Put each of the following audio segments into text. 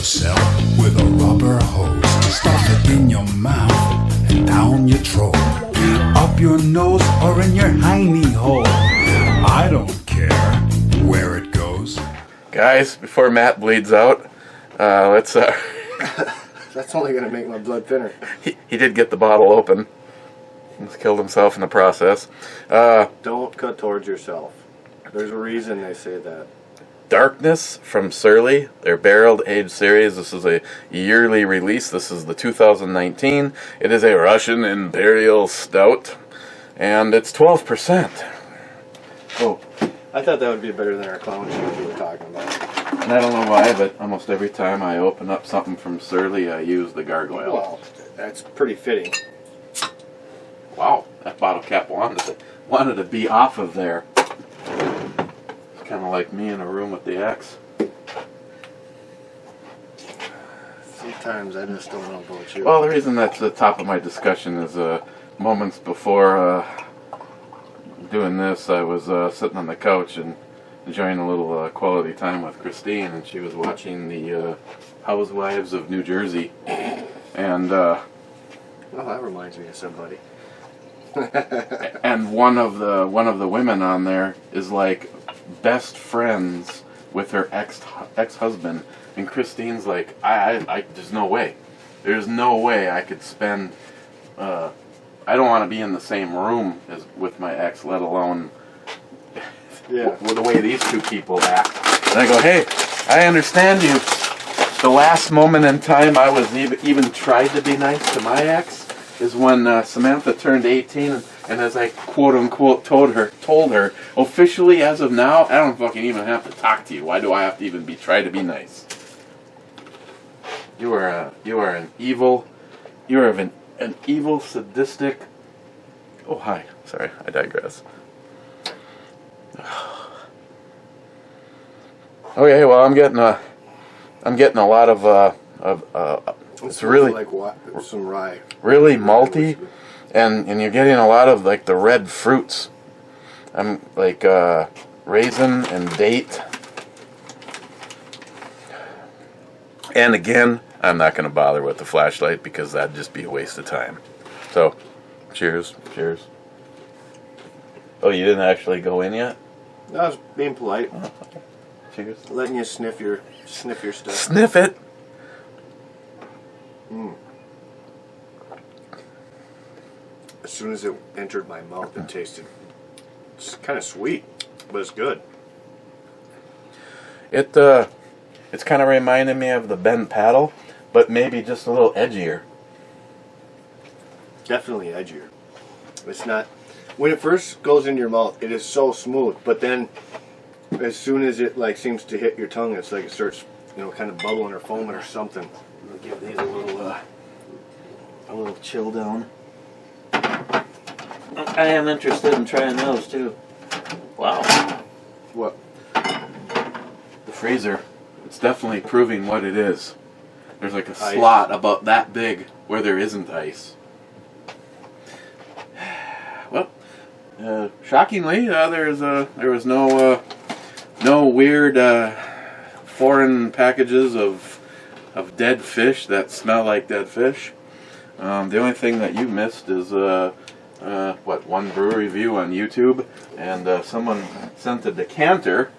yourself with a rubber hose. Stuff it in your mouth and down your throat, up your nose or in your hiney hole. I don't care where it goes. Guys, before Matt bleeds out, let's... That's only going to make my blood thinner. He did get the bottle open. He's killed himself in the process. Don't cut towards yourself. There's a reason they say that. Darkness from Surly, their barreled aged series. This is a yearly release. This is the 2019. It is a Russian Imperial Stout, and it's 12%. Oh, I thought that would be better than our clown shoes we were talking about. and I don't know why, but almost every time I open up something from Surly, I use the gargoyle. Well, that's pretty fitting. Wow, that bottle cap wanted to be off of there. It's kind of like me in a room with the X. Sometimes I just don't know about you. Well, the reason that's the top of my discussion is moments before doing this, I was sitting on the couch and enjoying a little quality time with Christine, and she was watching the Housewives of New Jersey, and well, that reminds me of somebody. and one of the women on there is like best friends with her ex-husband, and Christine's like, I there's no way I could spend I don't want to be in the same room as with my ex, let alone with the way these two people act. And I go, hey, I understand you. The last moment in time I was even tried to be nice to my ex is when Samantha turned 18, and as I quote-unquote told her, officially as of now, I don't fucking even have to talk to you. Why do I have to even try to be nice? You are an evil, sadistic... Oh, hi. Sorry, I digress. Okay, well, I'm getting a lot of it's really like what? Some rye. Really malty, and you're getting a lot of like the red fruits. I'm like raisin and date. And again, I'm not going to bother with the flashlight because that'd just be a waste of time. So, cheers. Oh, you didn't actually go in yet? No, I was being polite. Oh, okay. Cheers. Letting you sniff your stuff. Sniff it. As soon as it entered my mouth, it tasted kind of sweet, but it's good. It's kind of reminded me of the Ben Paddle, but maybe just a little edgier. Definitely edgier. It's not... When it first goes into your mouth, it is so smooth, but then as soon as it like seems to hit your tongue, it's like it starts, kind of bubbling or foaming or something. I'll give these a little chill down. I am interested in trying those too. Wow. What? The freezer. It's definitely proving what it is. There's like a slot about that big where there isn't ice. Well, shockingly, there was no weird foreign packages of dead fish that smell like dead fish. The only thing that you missed is one brew review on YouTube, and someone sent a decanter.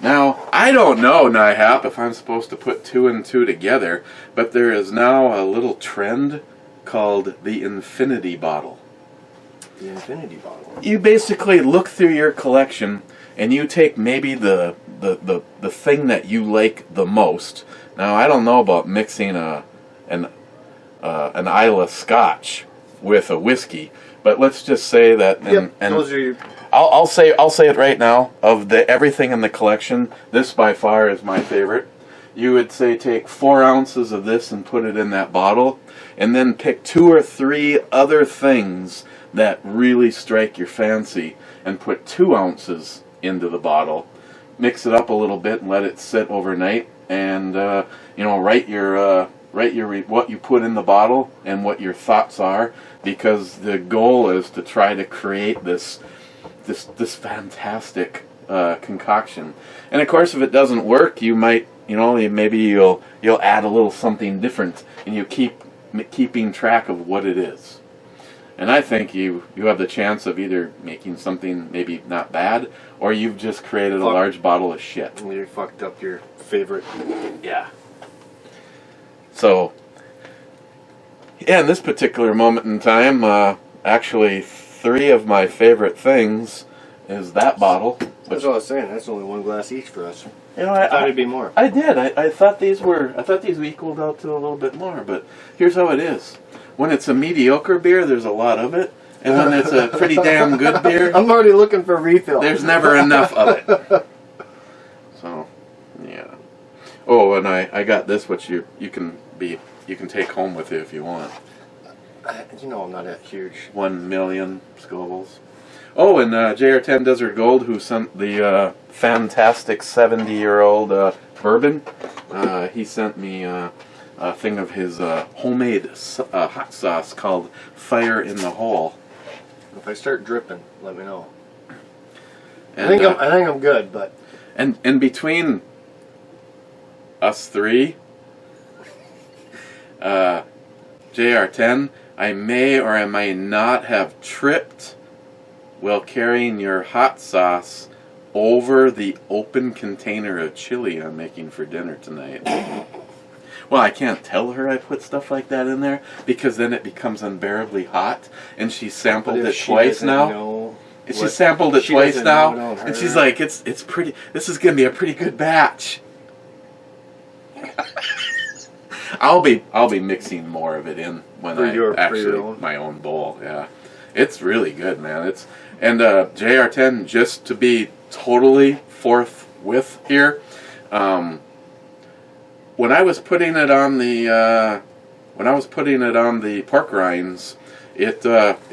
Now, I don't know, NIHAP, if I'm supposed to put two and two together, but there is now a little trend called the infinity bottle. The infinity bottle. You basically look through your collection and you take maybe the thing that you like the most. Now, I don't know about mixing an Isla Scotch with a whiskey, but let's just say that. Those are your... I'll say it right now. Of everything in the collection, this by far is my favorite. You would say take 4 ounces of this and put it in that bottle, and then pick 2 or 3 other things that really strike your fancy, and put 2 ounces into the bottle. Mix it up a little bit and let it sit overnight, and write what you put in the bottle and what your thoughts are, because the goal is to try to create this fantastic concoction. And of course, if it doesn't work, you might you know, maybe you'll add a little something different, and you keeping track of what it is. And I think you have the chance of either making something maybe not bad, or you've just created a large bottle of shit. You fucked up your favorite. Yeah. So, yeah, in this particular moment in time, actually 3 of my favorite things is that bottle. That's what I was saying. That's only 1 glass each for us. You know, I thought it'd be more. I did. I thought these equaled out to a little bit more, but here's how it is. When it's a mediocre beer, there's a lot of it. And when it's a pretty damn good beer, I'm already looking for refill. there's never enough of it. So, yeah. Oh, and I got this, which you can take home with you if you want. You know I'm not that huge. 1 million Scovilles. Oh, and JR10 Desert Gold, who sent the fantastic 70-year-old bourbon, he sent me a thing of his homemade hot sauce called Fire in the Hole. If I start dripping, let me know. And, I think I'm good, but and between us 3, JR10, I may or I may not have tripped while carrying your hot sauce over the open container of chili I'm making for dinner tonight. Well, I can't tell her I put stuff like that in there, because then it becomes unbearably hot, and she sampled it twice now. She sampled it twice now, and she's like, "It's pretty. This is gonna be a pretty good batch." I'll be mixing more of it in when my own bowl. Yeah, it's really good, man. And JR10, just to be totally forthwith here, when I was putting it on the pork rinds, it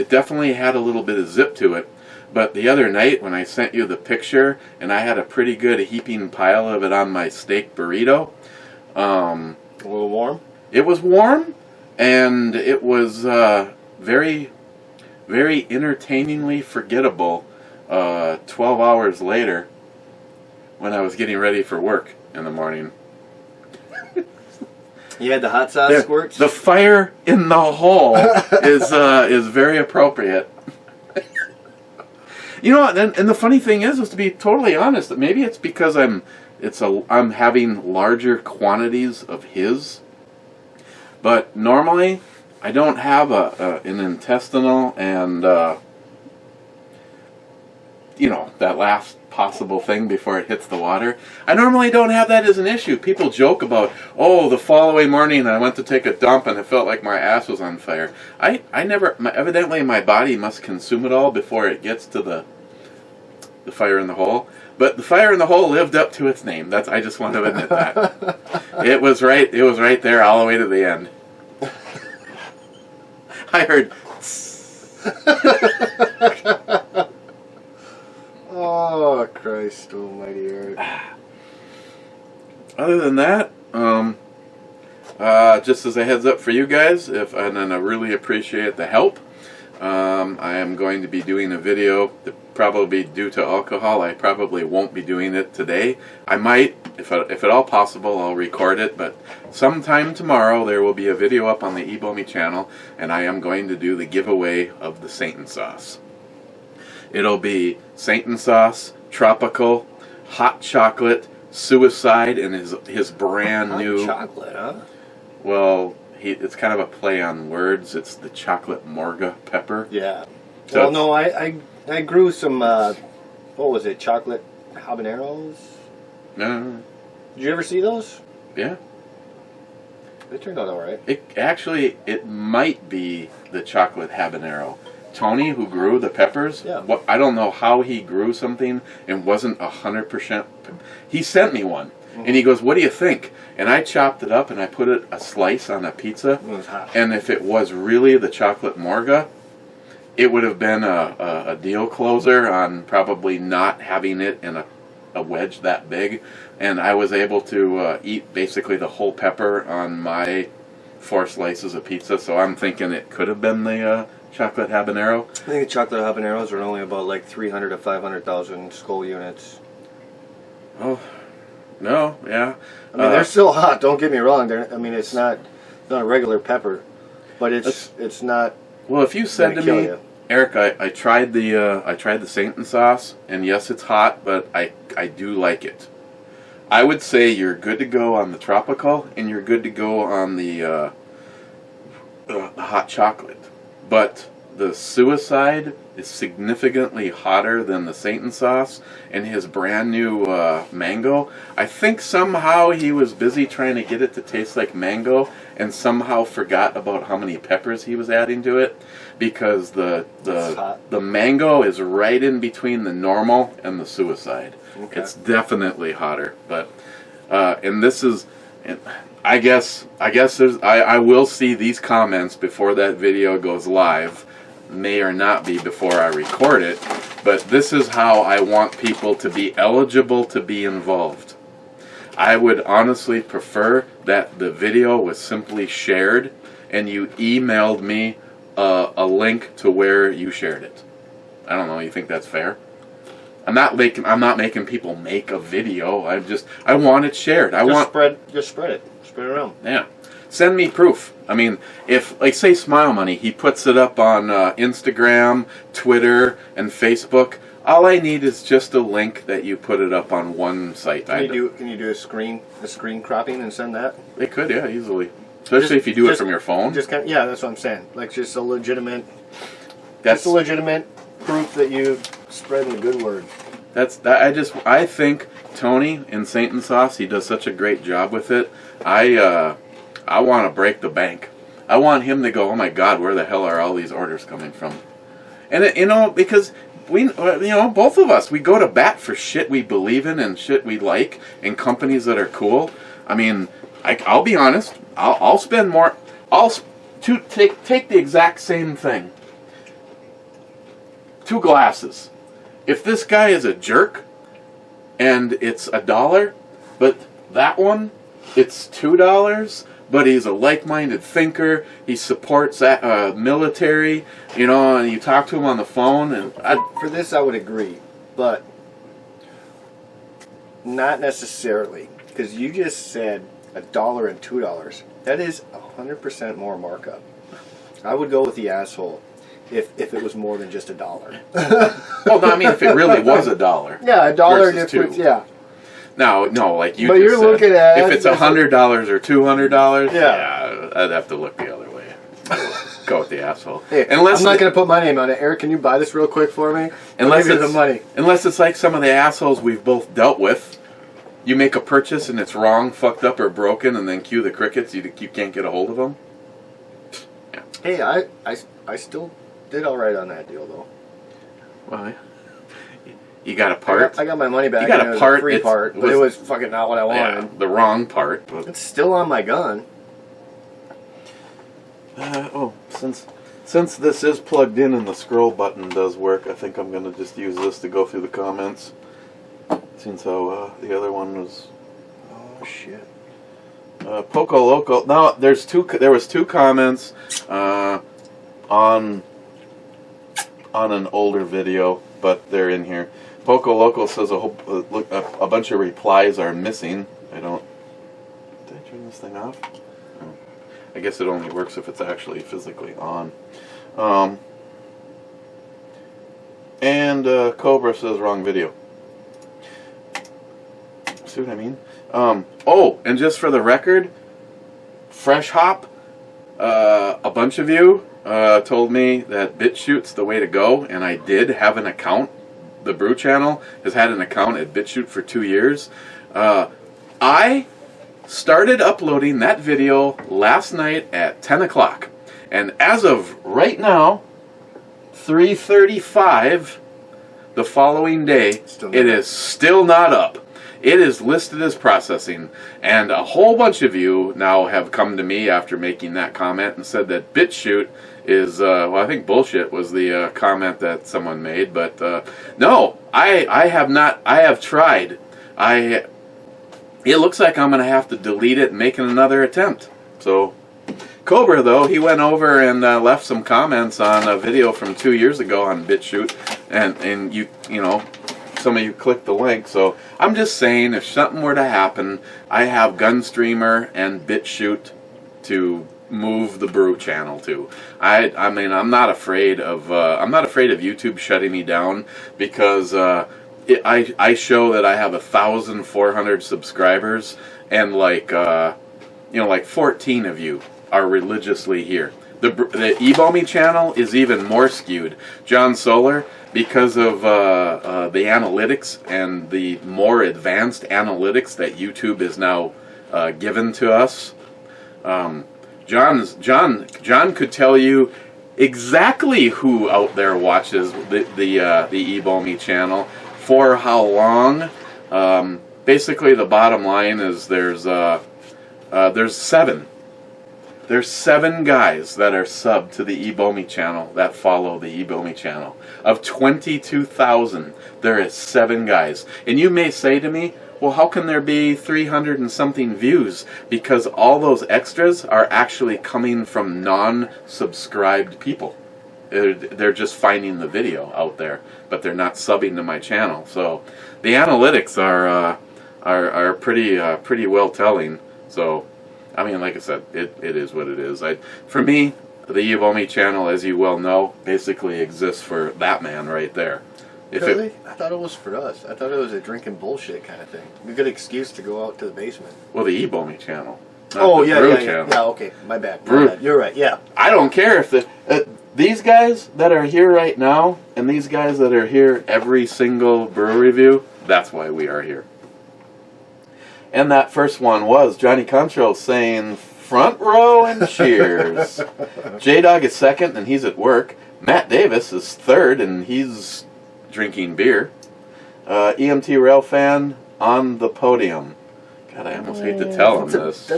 definitely had a little bit of zip to it. But the other night when I sent you the picture, and I had a pretty good heaping pile of it on my steak burrito, a little warm. It was warm, and it was very, very entertainingly forgettable 12 hours later when I was getting ready for work in the morning. You had the hot sauce squirts? The fire in the hole is very appropriate. You know, and the funny thing is to be totally honest, that maybe it's because I'm having larger quantities of his. But normally, I don't have an intestinal and that last possible thing before it hits the water. I normally don't have that as an issue. People joke about, oh, the following morning I went to take a dump and it felt like my ass was on fire. I never. Evidently, my body must consume it all before it gets to the fire in the hole. But the fire in the hole lived up to its name. I just want to admit that. It was right there all the way to the end. I heard. Oh, Christ almighty, Eric. Other than that, just as a heads up for you guys, and I really appreciate the help, I am going to be doing a video that probably due to alcohol, I probably won't be doing it today. I might, if at all possible, I'll record it, but sometime tomorrow there will be a video up on the Ebomi channel, and I am going to do the giveaway of the Satan sauce. It'll be Satan sauce, tropical, hot chocolate, suicide, and his brand new hot chocolate, huh? Well, it's kind of a play on words. It's the chocolate morga pepper. Yeah. So well, no, I grew some, what was it, chocolate habaneros? No. Did you ever see those? Yeah. They turned out alright. It might be the chocolate habanero. Tony, who grew the peppers, I don't know how he grew something and wasn't 100%. He sent me one, and he goes, "What do you think?" And I chopped it up and I put a slice on a pizza. It was hot. And if it was really the chocolate morga, it would have been a deal closer on probably not having it in a wedge that big. And I was able to eat basically the whole pepper on my 4 slices of pizza. So I'm thinking it could have been the chocolate habanero. I think the chocolate habaneros are only about like 300 to 500,000 skull units. Oh, No, yeah. I mean, they're still hot. Don't get me wrong. I mean, it's not a regular pepper, but it's not. Well, if you said to me, Eric, I tried the Saint sauce, and yes, it's hot, but I do like it. I would say you're good to go on the tropical, and you're good to go on the hot chocolate. But the Suicide is significantly hotter than the Saint sauce, and his brand new mango. I think somehow he was busy trying to get it to taste like mango, and somehow forgot about how many peppers he was adding to it, because the mango is right in between the normal and the Suicide. Okay. It's definitely hotter, but and this is, I guess I will see these comments before that video goes live. May or not be before I record it, but this is how I want people to be eligible to be involved. I would honestly prefer that the video was simply shared and you emailed me a link to where you shared it. I don't know, you think that's fair? I'm not making people make a video. I want it shared. Just spread it around. Yeah. Send me proof. I mean, if, like, say Smile Money, he puts it up on Instagram, Twitter, and Facebook. All I need is just a link that you put it up on one site. Can you do a screen cropping and send that? They could, yeah, easily. Especially if you do it from your phone. Yeah, that's what I'm saying. Like, just a legitimate proof that you spread the good word. I think Tony in Saint Sauce, he does such a great job with it. I want to break the bank. I want him to go, oh my God, where the hell are all these orders coming from? And because both of us, we go to bat for shit we believe in and shit we like and companies that are cool. I mean, I'll be honest. I'll spend more. Take the exact same thing. 2 glasses. If this guy is a jerk and it's $1, but that one, it's $2, but he's a like-minded thinker, he supports military, and you talk to him on the phone. And for this, I would agree, but not necessarily, because you just said $1 and $2. That is 100% more markup. I would go with the asshole. If it was more than just $1. Well, no, I mean, if it really was $1. Yeah, $1 difference. Yeah. No, like you. But just you're said, looking at if it's $100 or $200. Yeah, I'd have to look the other way. Go with the asshole. Hey, I'm not going to put my name on it. Eric, can you buy this real quick for me? I'll give you the money. Unless it's like some of the assholes we've both dealt with. You make a purchase and it's wrong, fucked up, or broken, and then cue the crickets. You can't get a hold of them. Yeah. Hey, I still did all right on that deal though. Well, you got a part. I got my money back. You got a part. Free part, but it was fucking not what I wanted. Yeah, the wrong part. But. It's still on my gun. Since this is plugged in and the scroll button does work, I think I'm gonna just use this to go through the comments. Since how the other one was. Oh shit. Poco Loco. No, there was 2 comments on an older video, but they're in here. Poco Loco says a bunch of replies are missing. Did I turn this thing off? Oh. I guess it only works if it's actually physically on. And Cobra says wrong video. See what I mean? And just for the record, Fresh Hop, a bunch of you told me that BitChute's the way to go, and I did have an account. The Brew Channel has had an account at BitChute for 2 years. I started uploading that video last night at 10 o'clock, and as of right now, 3:35 the following day, it is still not up. It is listed as processing, and a whole bunch of you now have come to me after making that comment and said that BitChute is, I think bullshit was the comment that someone made, but no, I have not. I have tried. It looks like I'm going to have to delete it and make another attempt. So, Cobra, though, he went over and left some comments on a video from 2 years ago on BitChute, and you know, some of you clicked the link. So I'm just saying, if something were to happen, I have Gunstreamer and BitChute to move the brew channel to. I mean, I'm not afraid of YouTube shutting me down, because I show that I have 1,400 subscribers, and like 14 of you are religiously here. The eBomi channel is even more skewed. John Solar, because of the analytics and the more advanced analytics that YouTube is now given to us, John could tell you exactly who out there watches the eBomi channel, for how long. Basically, the bottom line is there's 7. There's 7 guys that are subbed to the eBomi channel, that follow the eBomi channel. Of 22,000, there is 7 guys. And you may say to me, well, how can there be 300 and something views? Because all those extras are actually coming from non-subscribed people. They're just finding the video out there, but they're not subbing to my channel. So the analytics are pretty well telling. So, I mean, like I said, it is what it is. For me, the eBomi channel, as you well know, basically exists for that man right there. Really? I thought it was for us. I thought it was a drinking bullshit kind of thing. A good excuse to go out to the basement. Well, the eBomi channel. Oh, yeah, Brew yeah, channel. yeah. Okay, my bad. Brew. You're right, yeah. I don't care if these guys that are here right now and these guys that are here every single brew review, that's why we are here. And that first one was Johnny Control saying front row and cheers. J-Dog is second and he's at work. Matt Davis is third and he's drinking beer. EMT Rail Fan on the podium. God, I almost hate to tell him this.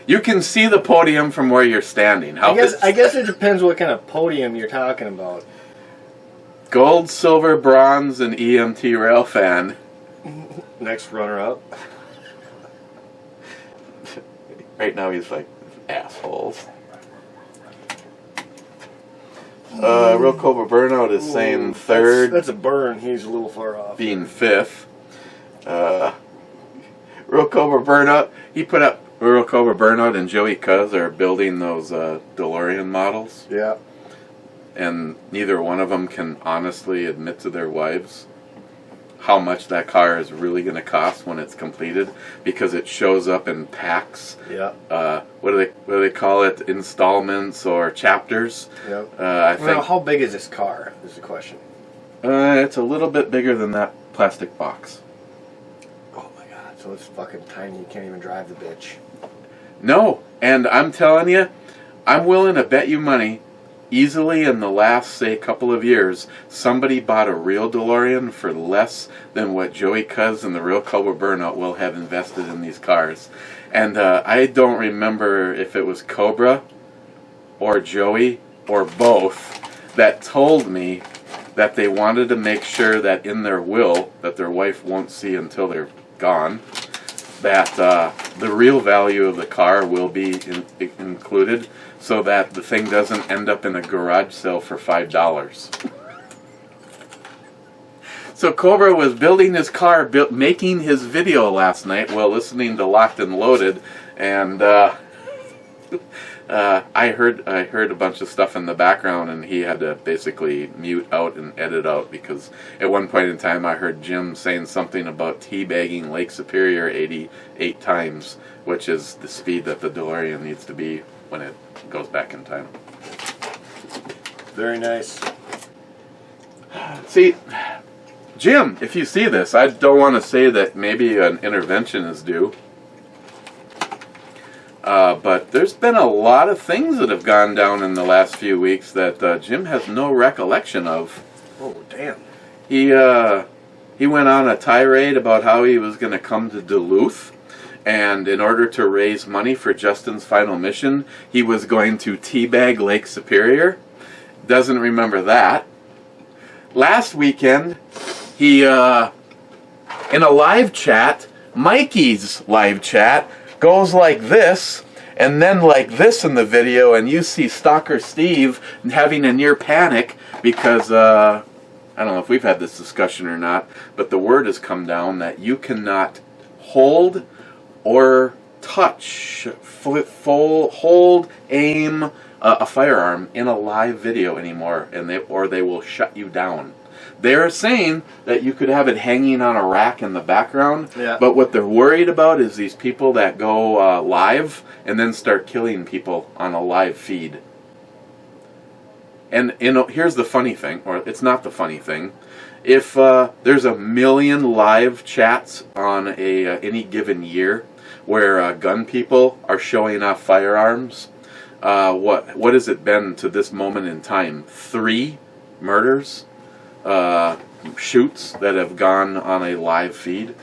You can see the podium from where you're standing. I guess it depends what kind of podium you're talking about. Gold, silver, bronze, and EMT Rail Fan. Next runner-up. Right now he's like, assholes. Real Cobra Burnout is saying third. That's a burn. He's a little far off. Being fifth. Real Cobra Burnout, he put up Real Cobra Burnout and Joey Cuz are building those DeLorean models. Yeah. And neither one of them can honestly admit to their wives how much that car is really going to cost when it's completed, because it shows up in packs. Yeah. What do they call it? Installments or chapters. Yeah. I think. Well, how big is this car? Is the question. It's a little bit bigger than that plastic box. Oh my god! So it's fucking tiny. You can't even drive the bitch. No, and I'm telling you, I'm willing to bet you money. Easily in the last, say, couple of years, somebody bought a real DeLorean for less than what Joey Cuz and the Real Cobra Burnout will have invested in these cars. And I don't remember if it was Cobra or Joey or both that told me that they wanted to make sure that in their will, that their wife won't see until they're gone, that the real value of the car will be included, so that the thing doesn't end up in a garage sale for $5. So Cobra was building his car, making his video last night while listening to Locked and Loaded, and I heard a bunch of stuff in the background, and he had to basically mute out and edit out, because at one point in time I heard Jim saying something about teabagging Lake Superior 88 times, which is the speed that the DeLorean needs to be when it goes back in time. Very nice. See, Jim, if you see this, I don't want to say that maybe an intervention is due. But there's been a lot of things that have gone down in the last few weeks that Jim has no recollection of. Oh, damn. He went on a tirade about how he was going to come to Duluth, and in order to raise money for Justin's final mission, he was going to teabag Lake Superior. Doesn't remember that. Last weekend, he, in a live chat, Mikey's live chat, goes like this, and then like this in the video, and you see Stalker Steve having a near panic because I don't know if we've had this discussion or not, but the word has come down that you cannot hold or touch, hold, aim a firearm in a live video anymore, or they will shut you down. They're saying that you could have it hanging on a rack in the background, but what they're worried about is these people that go live and then start killing people on a live feed. And here's the funny thing, or it's not the funny thing. If there's 1 million live chats on any given year where gun people are showing off firearms, what has it been to this moment in time? 3 murders, shoots that have gone on a live feed.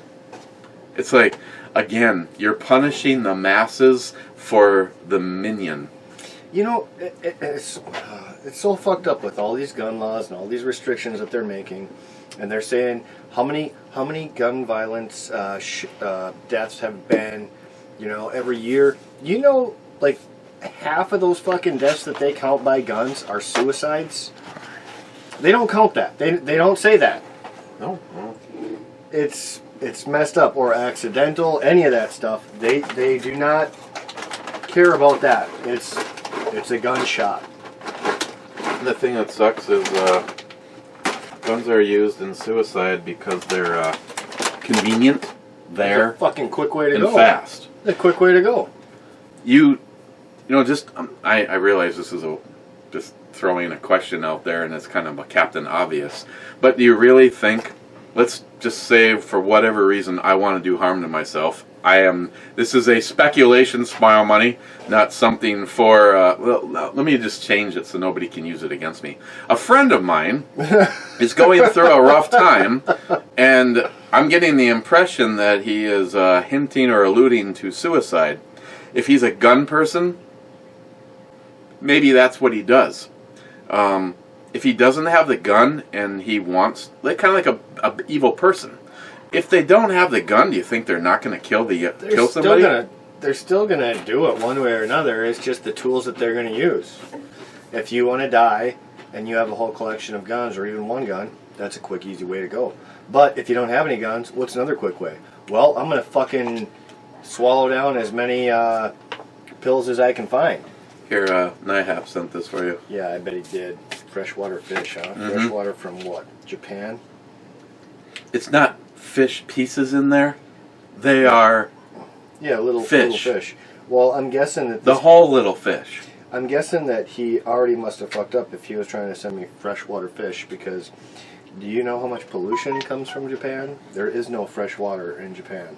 It's like, again, you're punishing the masses for the minion. You know, it's so fucked up with all these gun laws and all these restrictions that they're making, and they're saying how many gun violence deaths have been, every year. Like half of those fucking deaths that they count by guns are suicides. They don't count that. They don't say that. No. It's messed up or accidental. Any of that stuff. They do not care about that. It's a gunshot. The thing that sucks is guns are used in suicide because they're convenient, It's a fucking quick way to and go. fast. It's a quick way to go. I realize this is just throwing a question out there, and it's kind of a Captain Obvious. But do you really think? Let's just say, for whatever reason, I want to do harm to myself. This is a speculation, Smile Money, not something for, let me just change it so nobody can use it against me. A friend of mine is going through a rough time, and I'm getting the impression that he is hinting or alluding to suicide. If he's a gun person, maybe that's what he does. If he doesn't have the gun and he wants, kind of like a evil person, if they don't have the gun, do you think they're not going to kill somebody? They're still gonna do it one way or another. It's just the tools that they're gonna use. If you want to die and you have a whole collection of guns or even one gun, that's a quick, easy way to go. But if you don't have any guns, what's another quick way? Well, I'm gonna fucking swallow down as many pills as I can find. Here, Nihap sent this for you. Yeah, I bet he did. Freshwater fish, huh? Mm-hmm. Freshwater from what? Japan? It's not fish pieces in there. They are little fish. Well, I'm guessing that the whole little fish. I'm guessing that he already must have fucked up if he was trying to send me freshwater fish, because do you know how much pollution comes from Japan? There is no fresh water in Japan.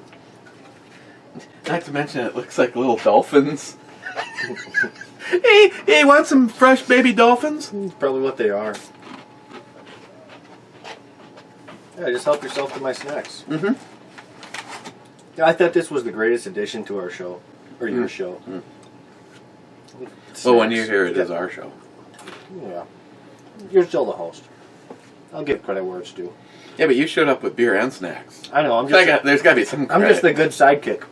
Not to mention, it looks like little dolphins. Hey, want some fresh baby dolphins? That's probably what they are. Yeah, just help yourself to my snacks. Mm-hmm. Yeah, I thought this was the greatest addition to our show. Or your show. Mm. Well, when you're here, it is our show. Yeah. You're still the host. I'll give credit where it's due. Yeah, but you showed up with beer and snacks. I know, I'm just... There's got to be some credit. I'm just the good sidekick.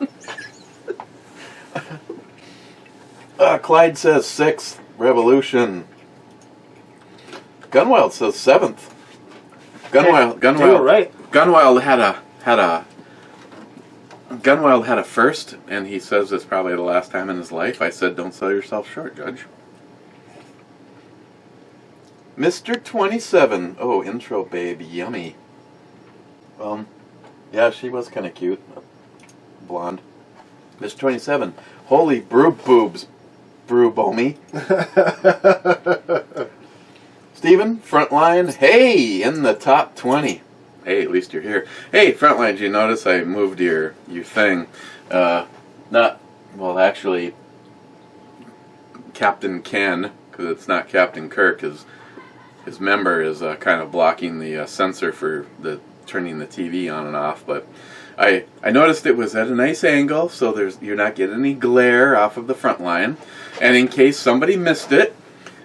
Clyde says 6th Revolution. Gunwild says 7th. Gunwild, right. Gunwild had a first, and he says it's probably the last time in his life. I said, don't sell yourself short, Judge. Mr. 27. Oh, intro babe, yummy. Yeah, she was kind of cute. Blonde. Mr. 27. Holy brew boobs, brew bomie. Steven, Frontline, hey, in the top 20. Hey, at least you're here. Hey, Frontline, did you notice I moved your thing? Actually, Captain Ken, because it's not Captain Kirk, his member is kind of blocking the sensor for turning the TV on and off, but I noticed it was at a nice angle, so you're not getting any glare off of the Frontline. And in case somebody missed it,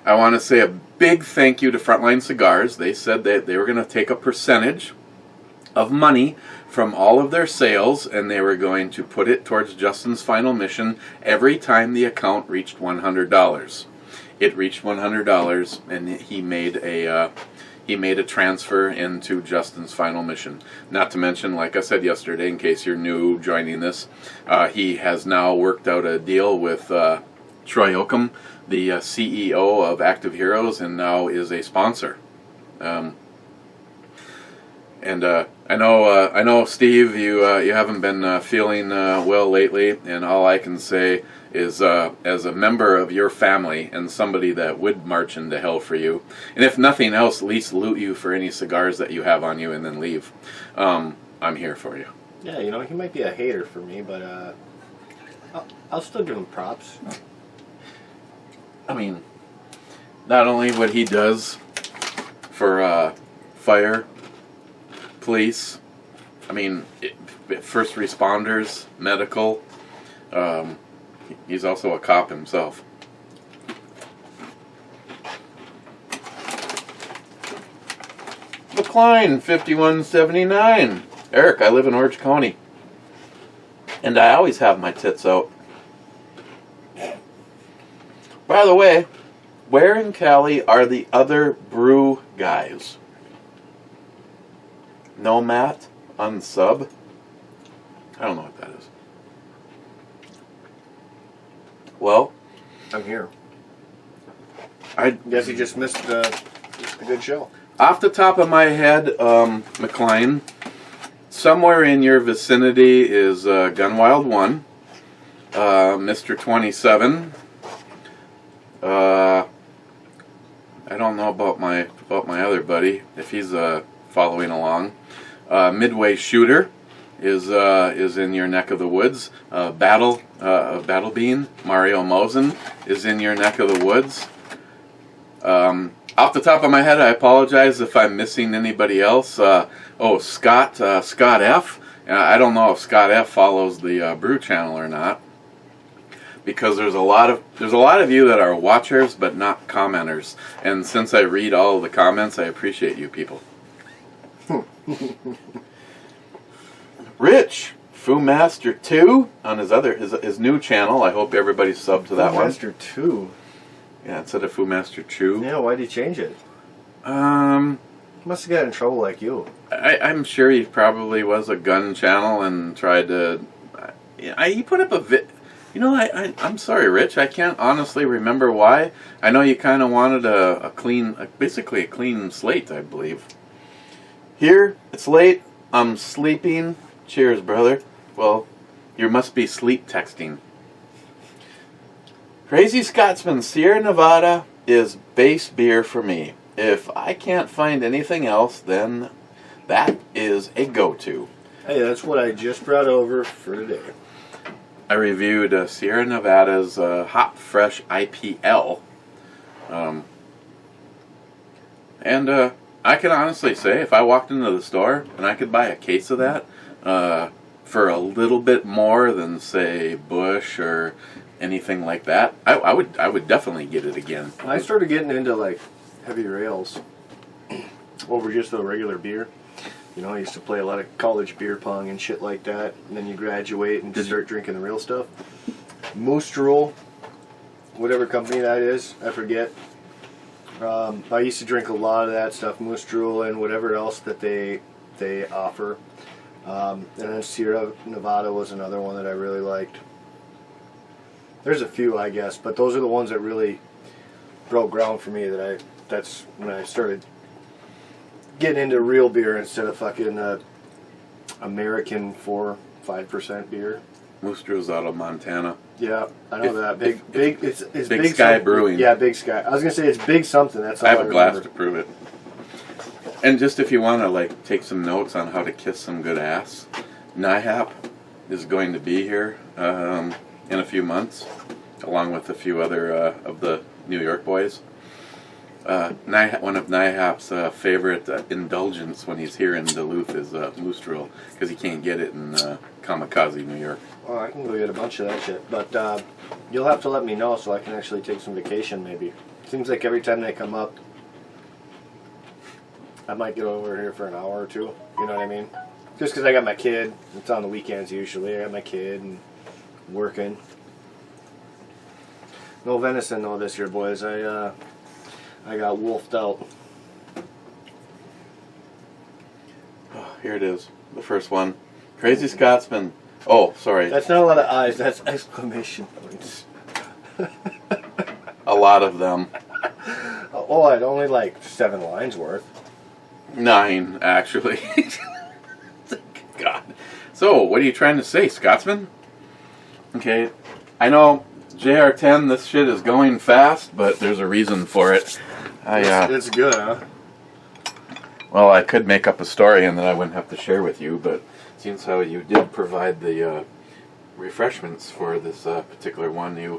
I want to say a big thank you to Frontline Cigars. They said that they were going to take a percentage of money from all of their sales, and they were going to put it towards Justin's final mission every time the account reached $100. It reached $100, and he made he made a transfer into Justin's final mission. Not to mention, like I said yesterday, in case you're new joining this, he has now worked out a deal with Troy Oakham, the CEO of Active Heroes, and now is a sponsor. I know, Steve, you haven't been feeling well lately, and all I can say is, as a member of your family and somebody that would march into hell for you, and if nothing else, at least loot you for any cigars that you have on you and then leave. I'm here for you. Yeah, you know, he might be a hater for me, but I'll still give him props. I mean, not only what he does for fire, police, I mean, first responders, medical. He's also a cop himself. McLean, 5179. Eric, I live in Orange County. And I always have my tits out. By the way, where in Cali are the other brew guys? No Matt? Unsub? I don't know what that is. Well, I'm here. I Guess he just missed a good show. Off the top of my head, McLean, somewhere in your vicinity is Gunwild 1, Mr. 27. I don't know about my other buddy, if he's following along. Midway Shooter is in your neck of the woods. Battle Bean, Mario Mosen is in your neck of the woods. Off the top of my head, I apologize if I'm missing anybody else. Scott F. I don't know if Scott F. follows the Brew channel or not, because there's a lot of you that are watchers but not commenters. And since I read all of the comments, I appreciate you people. Rich, Foo Master 2 on his new channel. I hope everybody's subbed to that one. Master 2. Yeah, instead of Foo Master Chew. Yeah, why'd he change it? Must have got in trouble like you. I'm sure he probably was a gun channel and tried to. He put up a vid. You know, I'm sorry, Rich. I can't honestly remember why. I know you kind of wanted basically a clean slate, I believe. Here, it's late. I'm sleeping. Cheers, brother. Well, you must be sleep texting. Crazy Scotsman, Sierra Nevada is base beer for me. If I can't find anything else, then that is a go-to. Hey, that's what I just brought over for today. I reviewed Sierra Nevada's Hop Fresh IPL. And I can honestly say, if I walked into the store and I could buy a case of that for a little bit more than, say, Busch or anything like that, I would definitely get it again. I started getting into like heavy rails over just the regular beer. You know, I used to play a lot of college beer pong and shit like that. And then you graduate and start drinking the real stuff. Moose Drool, whatever company that is, I forget. I used to drink a lot of that stuff, Moose Drool and whatever else that they offer. And then Sierra Nevada was another one that I really liked. There's a few, I guess, but those are the ones that really broke ground for me. That's when I started getting into real beer instead of fucking American 4-5% beer. Moose Drew's out of Montana. Yeah, I know that. Big. It's Big Sky Brewing. Yeah, Big Sky. I was gonna say it's big something. That's all I have a glass remember. to prove it. And just if you want to like take some notes on how to kiss some good ass, NIHAP is going to be here in a few months, along with a few other of the New York boys. One of NIHAP's favorite indulgence when he's here in Duluth is Moose Drool, because he can't get it in Kamikaze, New York. Oh, I can go get a bunch of that shit, but you'll have to let me know so I can actually take some vacation maybe. Seems like every time they come up, I might get over here for an hour or two, you know what I mean? Just because I got my kid, it's on the weekends usually, I got my kid and working. No venison though this year, boys. I got wolfed out. Here it is. The first one. Crazy Scotsman. Oh, sorry. That's not a lot of eyes. That's exclamation points. A lot of them. Oh, I'd only like 7 lines worth. 9, actually. God. So, what are you trying to say, Scotsman? Okay, I know JR10, this shit is going fast, but there's a reason for it. It's good, huh? Well, I could make up a story and then I wouldn't have to share with you, but seems how you did provide the refreshments for this particular one.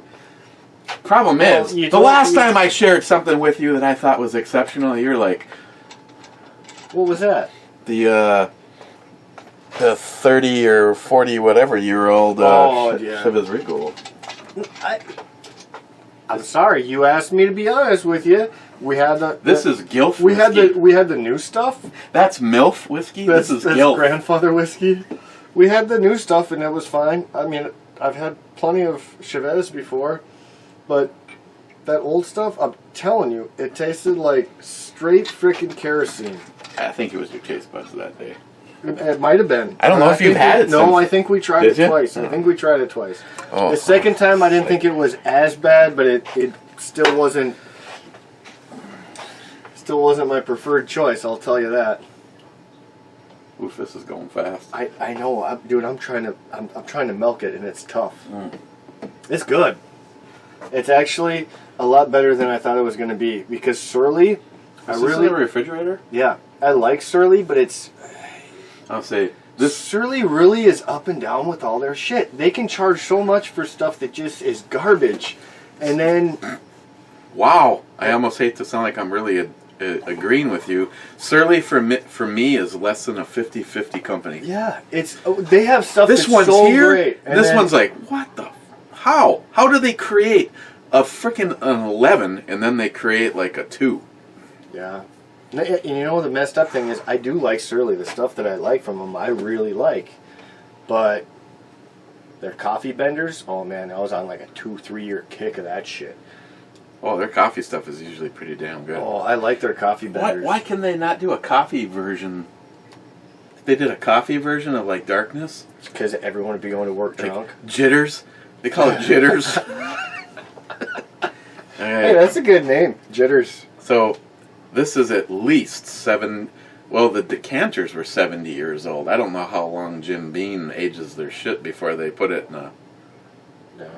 Problem is, the last time I shared something with you that I thought was exceptional, you're like... What was that? The 30 or 40 whatever year old Chivas Regal. I'm sorry, you asked me to be honest with you. We had This is Gilf we whiskey. had the new stuff. That's MILF whiskey. That's This is Gilf. grandfather whiskey. We had the new stuff and it was fine. I mean, I've had plenty of Chivas before, but that old stuff, I'm telling you, it tasted like straight frickin' kerosene. I think it was your taste buds that day. It might have been. I don't know if you've had it No, since. I think we tried it Did you? twice. I think we tried it twice. Oh. The second time, I didn't think it was as bad, but it still wasn't. Still wasn't my preferred choice. I'll tell you that. Oof, this is going fast. I know, dude. I'm trying to milk it, and it's tough. It's good. It's actually a lot better than I thought it was going to be because Surly. Is this in the refrigerator? Yeah, I like Surly, but it's. I'll say this. Surly really is up and down with all their shit. They can charge so much for stuff that just is garbage, and then. Wow, I almost hate to sound like I'm really agreeing with you. Surly for me is less than a 50-50 company. Yeah, they have stuff This that's one's so here. great. And This then, one's like, what the? How? How do they create a freaking an 11 and then they create like a 2? Yeah. And you know the messed up thing is I do like Surly. The stuff that I like from them I really like. But their coffee benders, oh man, I was on like a 2-3 year kick of that shit. Oh, their coffee stuff is usually pretty damn good. Oh, I like their coffee benders. Why can they not do a coffee version? If they did a coffee version of like Darkness. Because everyone would be going to work drunk. Like Jitters. They call it Jitters. Hey, that's a good name. Jitters. So, this is at least 7... Well, the decanters were 70 years old. I don't know how long Jim Beam ages their shit before they put it in a... No.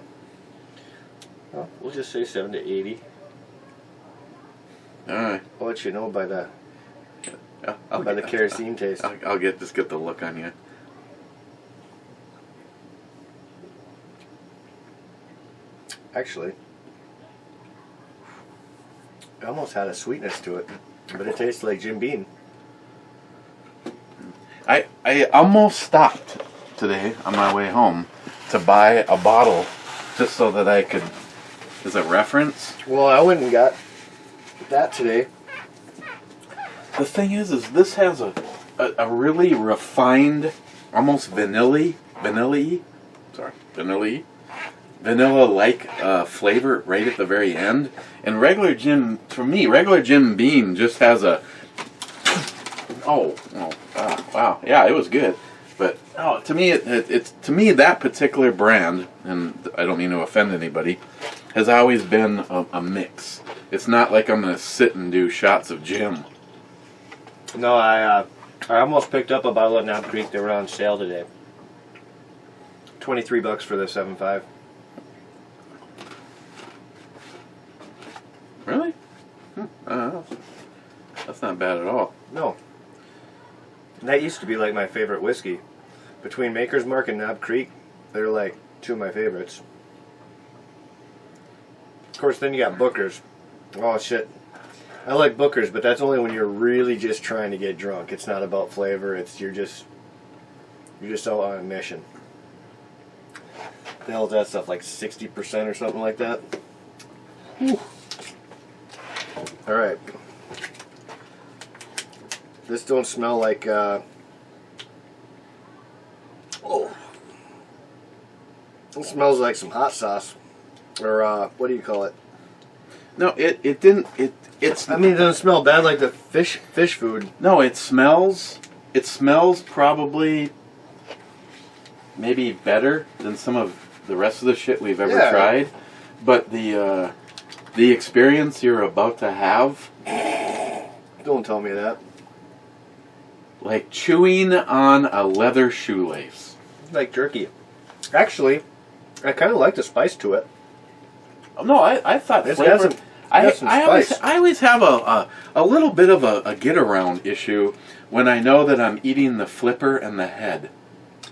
Well, we'll just say 70 to 80. Alright. I'll let you know by the I'll the kerosene taste. I'll just get the look on you. Actually, it almost had a sweetness to it, but it tastes like Jim Beam. I almost stopped today on my way home to buy a bottle just so that I could, as a reference. Well, I went and got that today. The thing is this has a really refined, almost vanilla-like flavor right at the very end. And regular Jim Beam just has a... wow, yeah, it was good. But to me, it's that particular brand, and I don't mean to offend anybody, has always been a mix. It's not like I'm going to sit and do shots of Jim. No, I almost picked up a bottle of Knob Creek. They were on sale today. $23 for the 7.5. Really? That's not bad at all. No. That used to be like my favorite whiskey. Between Maker's Mark and Knob Creek, they're like two of my favorites. Of course, then you got Booker's. Oh shit. I like Booker's, but that's only when you're really just trying to get drunk. It's not about flavor. You're just out on a mission. The hell is that stuff? Like 60% or something like that? Whew. All right. This don't smell like. It smells like some hot sauce, or what do you call it? No, it didn't. It's. I mean, it doesn't smell bad like the fish food. No, it smells It smells probably maybe better than some of the rest of the shit we've ever tried. But the experience you're about to have... Don't tell me that. Like chewing on a leather shoelace. Like jerky. Actually, I kind of like the spice to it. No, I thought It's flavor... got some spice. I always have a little bit of a get-around issue when I know that I'm eating the flipper and the head.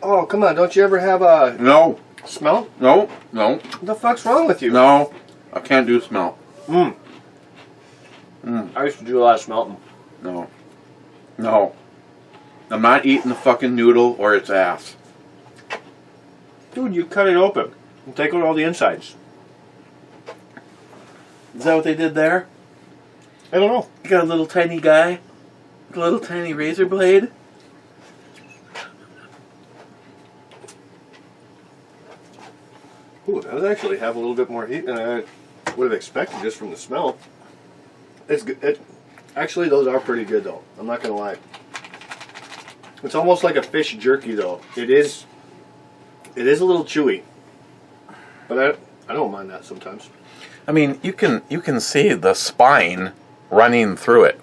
Oh, come on. Don't you ever have a No. smell? No. What the fuck's wrong with you? No. I can't do smell. I used to do a lot of smelting. No. I'm not eating the fucking noodle or its ass. Dude, you cut it open and take out all the insides. Is that what they did there? I don't know. You got a little tiny guy with a little tiny razor blade? Ooh, that does actually have a little bit more heat than I would have expected just from the smell. It's good. Actually, those are pretty good though. I'm not gonna lie. It's almost like a fish jerky though. It is a little chewy, but I don't mind that sometimes. I mean, you can see the spine running through it.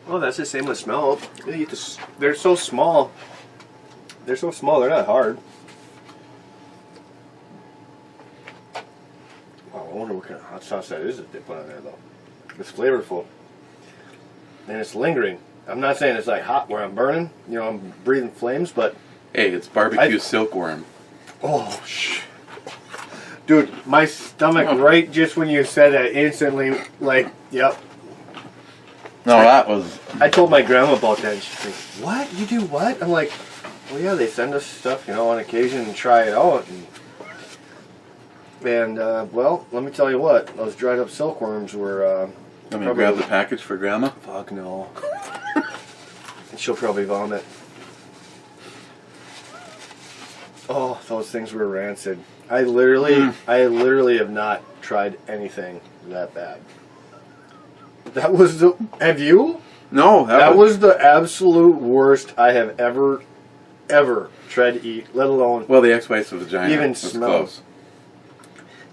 Oh, that's the same with smell. They're so small. They're so small. They're not hard. Wow, I wonder what kind of hot sauce that is that they put on there though. It's flavorful and it's lingering. I'm not saying it's like hot where I'm burning. You know, I'm breathing flames, but Hey, it's barbecue silkworm. oh shit. Dude, my stomach right just when you said that instantly, like, yep. No, that was... I told my grandma about that and she's like, what? You do what? I'm like, well, yeah, they send us stuff, you know, on occasion and try it out. And well, let me tell you what, those dried up silkworms were... Let me grab the package for Grandma. Fuck no. And she'll probably vomit. Oh, those things were rancid. I literally have not tried anything that bad. That was the... Have you? No. That was the absolute worst I have ever tried to eat, let alone... Well, the ex-wife's vagina even was smell. close.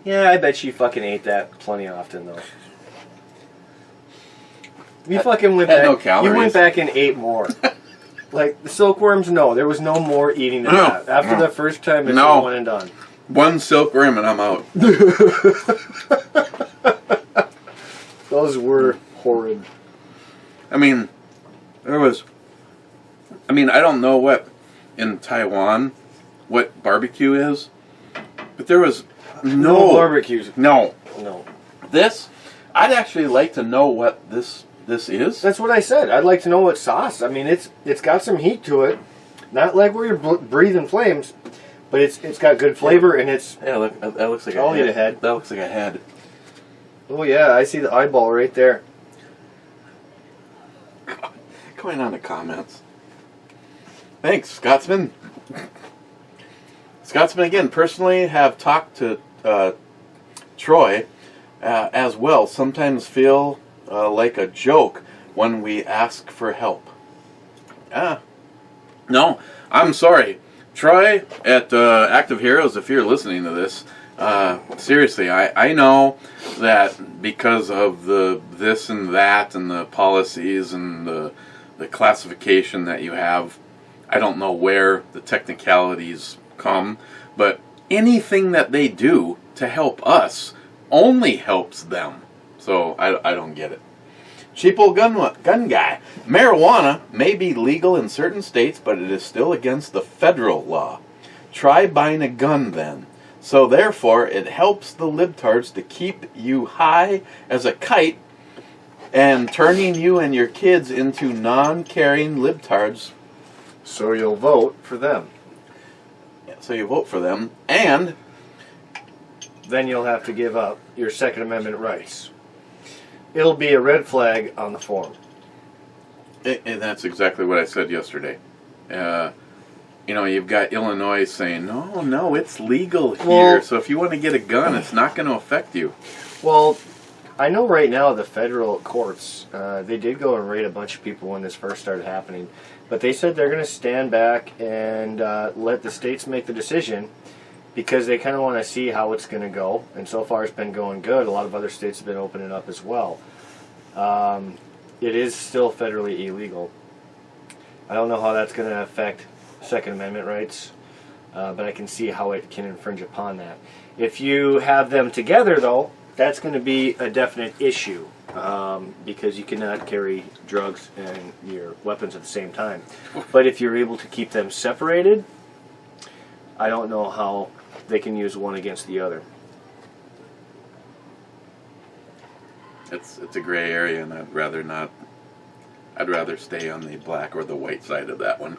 Yeah, I bet she fucking ate that plenty often, though. You fucking went back... no calories. You went back and ate more. Like, the silkworms, no. There was no more eating than that. After the first time, it's one and done. One silkworm and I'm out. Those were horrid. I mean, I don't know what in Taiwan what barbecue is, but there was no barbecues. No. This, I'd actually like to know what this is. that's what I said. I'd like to know what sauce. I mean, it's got some heat to it. Not like where you're breathing flames, but it's got good flavor and it's... Yeah, look, that looks like I'll eat a head. That looks like a head. Oh yeah, I see the eyeball right there. Going on to comments. Thanks, Scotsman. Scotsman, again, personally have talked to Troy as well. Sometimes feel like a joke when we ask for help. No, I'm sorry. Troy at Active Heroes, if you're listening to this, seriously, I know that because of the this and that and the policies and the classification that you have, I don't know where the technicalities come, but anything that they do to help us only helps them. So I don't get it. Cheapo gun guy. Marijuana may be legal in certain states, but it is still against the federal law. Try buying a gun then. So therefore, it helps the libtards to keep you high as a kite and turning you and your kids into non-caring libtards. So you'll vote for them. Yeah, so you vote for them, and then you'll have to give up your Second Amendment rights. It'll be a red flag on the form. And that's exactly what I said yesterday. You've got Illinois saying, no, it's legal here. Well, so if you want to get a gun, it's not going to affect you. Well, I know right now the federal courts, they did go and raid a bunch of people when this first started happening. But they said they're going to stand back and let the states make the decision because they kind of want to see how it's going to go. And so far it's been going good. A lot of other states have been opening up as well. It is still federally illegal. I don't know how that's going to affect Second Amendment rights, but I can see how it can infringe upon that. If you have them together, though, that's going to be a definite issue because you cannot carry drugs and your weapons at the same time. But if you're able to keep them separated, I don't know how they can use one against the other. It's a gray area, and I'd rather not. I'd rather stay on the black or the white side of that one.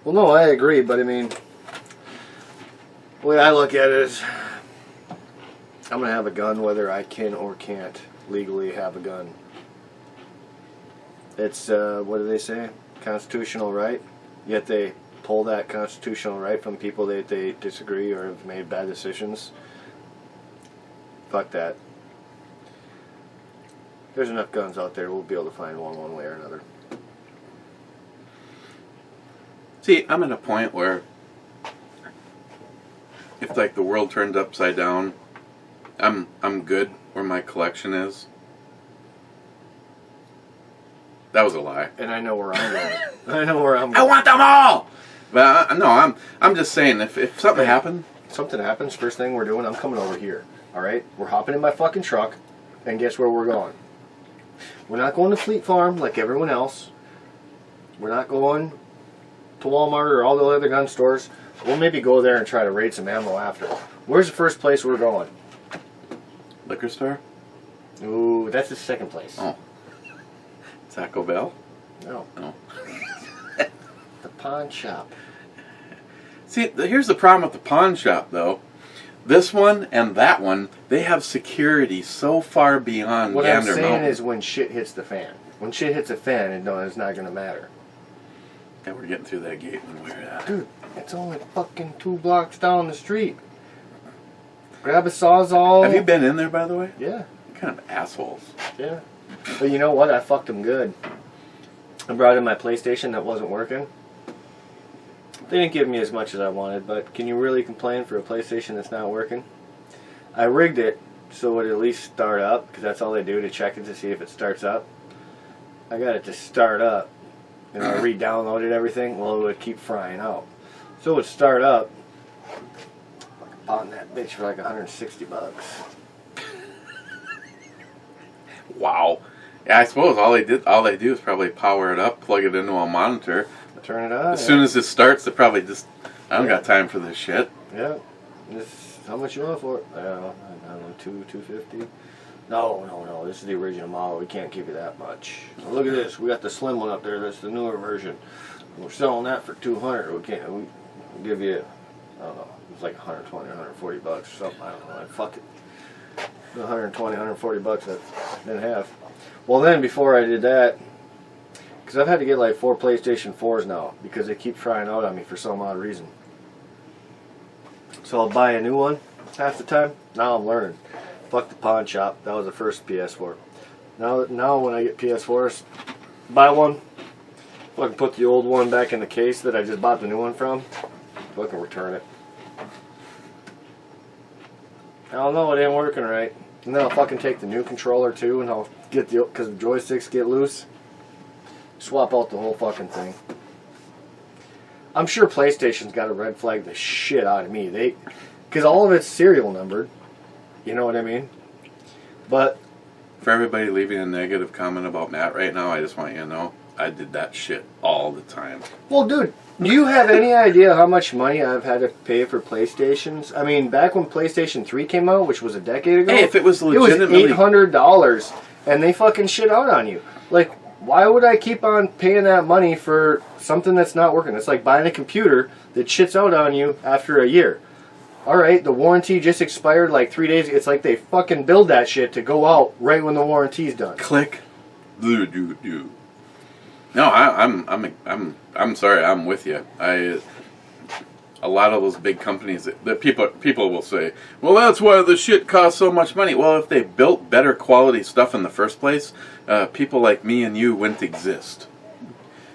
Well, no, I agree, but I mean, the way I look at it is, I'm going to have a gun whether I can or can't legally have a gun. It's, what do they say? Constitutional right. Yet they pull that constitutional right from people that they disagree or have made bad decisions. Fuck that. There's enough guns out there, we'll be able to find one way or another. See, I'm at a point where if like the world turns upside down, I'm good where my collection is. That was a lie. And I know where I'm going. I know where I'm going. I want them all. But no, I'm just saying if something happened, something happens, first thing we're doing, I'm coming over here. All right, we're hopping in my fucking truck, and guess where we're going? We're not going to Fleet Farm like everyone else. We're not going to Walmart or all the other gun stores. We'll maybe go there and try to raid some ammo after. Where's the first place we're going? Liquor store? Ooh, that's the second place. Oh. Taco Bell? No. No. The pawn shop. See, here's the problem with the pawn shop, though. This one and that one, they have security so far beyond what Gander I'm saying Mountain. is when shit hits the fan. When shit hits the fan, it's not going to matter. Yeah, we're getting through that gate when we're at. Dude, it's only fucking 2 blocks down the street. Grab a Sawzall. Have you been in there, by the way? Yeah. What kind of assholes? Yeah. But you know what? I fucked them good. I brought in my PlayStation that wasn't working. They didn't give me as much as I wanted, but can you really complain for a PlayStation that's not working? I rigged it so it would at least start up, because that's all they do to check it to see if it starts up. I got it to start up, and I re-downloaded everything. Well, it would keep frying out. So it would start up. I bought that bitch for like $160. Wow. Yeah, I suppose all they do is probably power it up, plug it into a monitor. Turn it on. As soon as it starts, they probably just, I don't got time for this shit. Yeah. How much you want for it? I don't know, $250. No. This is the original model. We can't give you that much. Now look at this. We got the slim one up there. That's the newer version. We're selling that for $200. We can't. We'll give you. I don't know. It's like $120 or $140 or something. I don't know. Fuck it. $120, $140. I didn't have. Well, then before I did that, because I've had to get like 4 PlayStation 4s now because they keep trying out on me for some odd reason. So I'll buy a new one half the time. Now I'm learning. Fuck the pawn shop. That was the first PS4. Now when I get PS4s, buy one. Fucking put the old one back in the case that I just bought the new one from. Fucking return it. I don't know, it ain't working right. And then I'll fucking take the new controller too, and I'll get because the joysticks get loose. Swap out the whole fucking thing. I'm sure PlayStation's got to red flag the shit out of me. Because all of it's serial numbered. You know what I mean? But For everybody leaving a negative comment about Matt right now, I just want you to know, I did that shit all the time. well, dude, do you have any idea how much money I've had to pay for PlayStations? I mean, back when PlayStation 3 came out, which was a decade ago, Hey, if it was legitimately... it was $800, and they fucking shit out on you. Like, why would I keep on paying that money for something that's not working? It's like buying a computer that shits out on you after a year. Alright, the warranty just expired like 3 days. It's like they fucking build that shit to go out right when the warranty's done. Click. Do. No, I'm sorry, I'm with you. A lot of those big companies that people will say, well, that's why the shit costs so much money. Well, if they built better quality stuff in the first place, people like me and you wouldn't exist.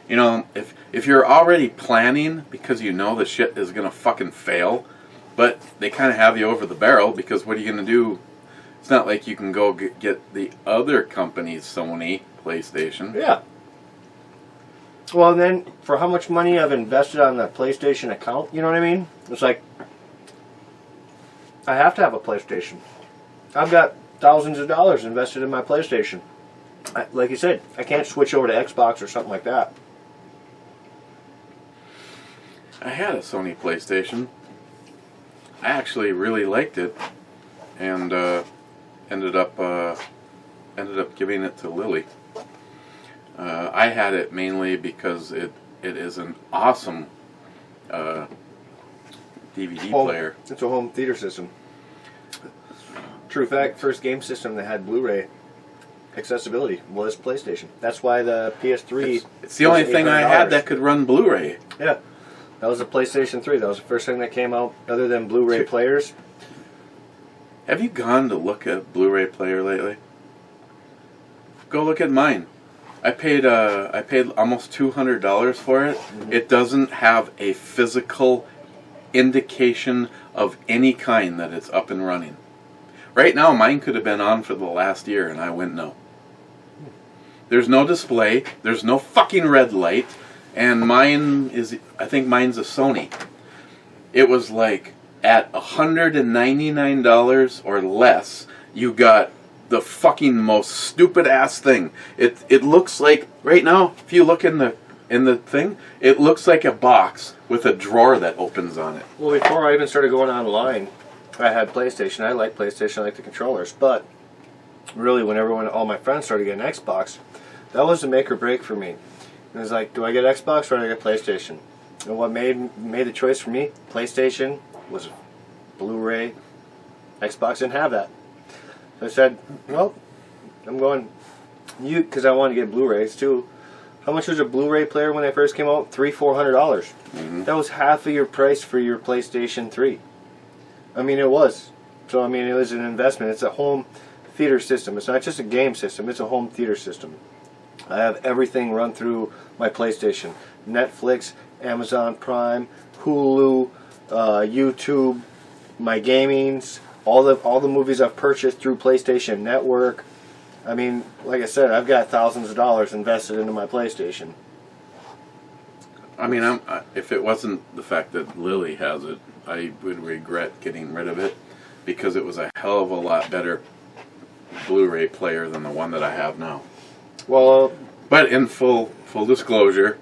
You know, if you're already planning because you know the shit is gonna fucking fail, but they kind of have you over the barrel because what are you gonna do? It's not like you can go get the other company's Sony PlayStation. Yeah. Well, and then for how much money I've invested on the PlayStation account, you know what I mean? It's like, I have to have a PlayStation. I've got thousands of dollars invested in my PlayStation. Like you said, I can't switch over to Xbox or something like that. I had a Sony PlayStation. I actually really liked it, and ended up giving it to Lily. I had it mainly because it is an awesome DVD player. It's a home theater system. True fact, first game system that had Blu-ray accessibility was PlayStation. That's why the PS3... It's the only thing I had that could run Blu-ray. Yeah. That was the PlayStation 3. That was the first thing that came out other than Blu-ray players. Have you gone to look at Blu-ray player lately? Go look at mine. I paid almost $200 for it. Mm-hmm. It doesn't have a physical indication of any kind that it's up and running. Right now, mine could have been on for the last year, and I went no. There's no display. There's no fucking red light. And mine is, I think mine's a Sony. It was like at $199 or less, you got the fucking most stupid ass thing. It looks like, right now, if you look in the thing, it looks like a box with a drawer that opens on it. Well, before I even started going online, I had PlayStation. I like PlayStation. I like the controllers. But really, when all my friends started getting Xbox, that was the make or break for me. It was like, do I get Xbox or do I get PlayStation? And what made the choice for me, PlayStation, was Blu-ray. Xbox didn't have that. So I said, well, I'm going, because I wanted to get Blu-rays too. How much was a Blu-ray player when they first came out? $300-400. Mm-hmm. That was half of your price for your PlayStation 3. I mean, it was. So, I mean, it was an investment. It's a home theater system. It's not just a game system. It's a home theater system. I have everything run through my PlayStation. Netflix, Amazon Prime, Hulu, YouTube, my gamings, all the movies I've purchased through PlayStation Network. I mean, like I said, I've got thousands of dollars invested into my PlayStation. I mean, if it wasn't the fact that Lily has it, I would regret getting rid of it because it was a hell of a lot better Blu-ray player than the one that I have now. Well, but in full disclosure,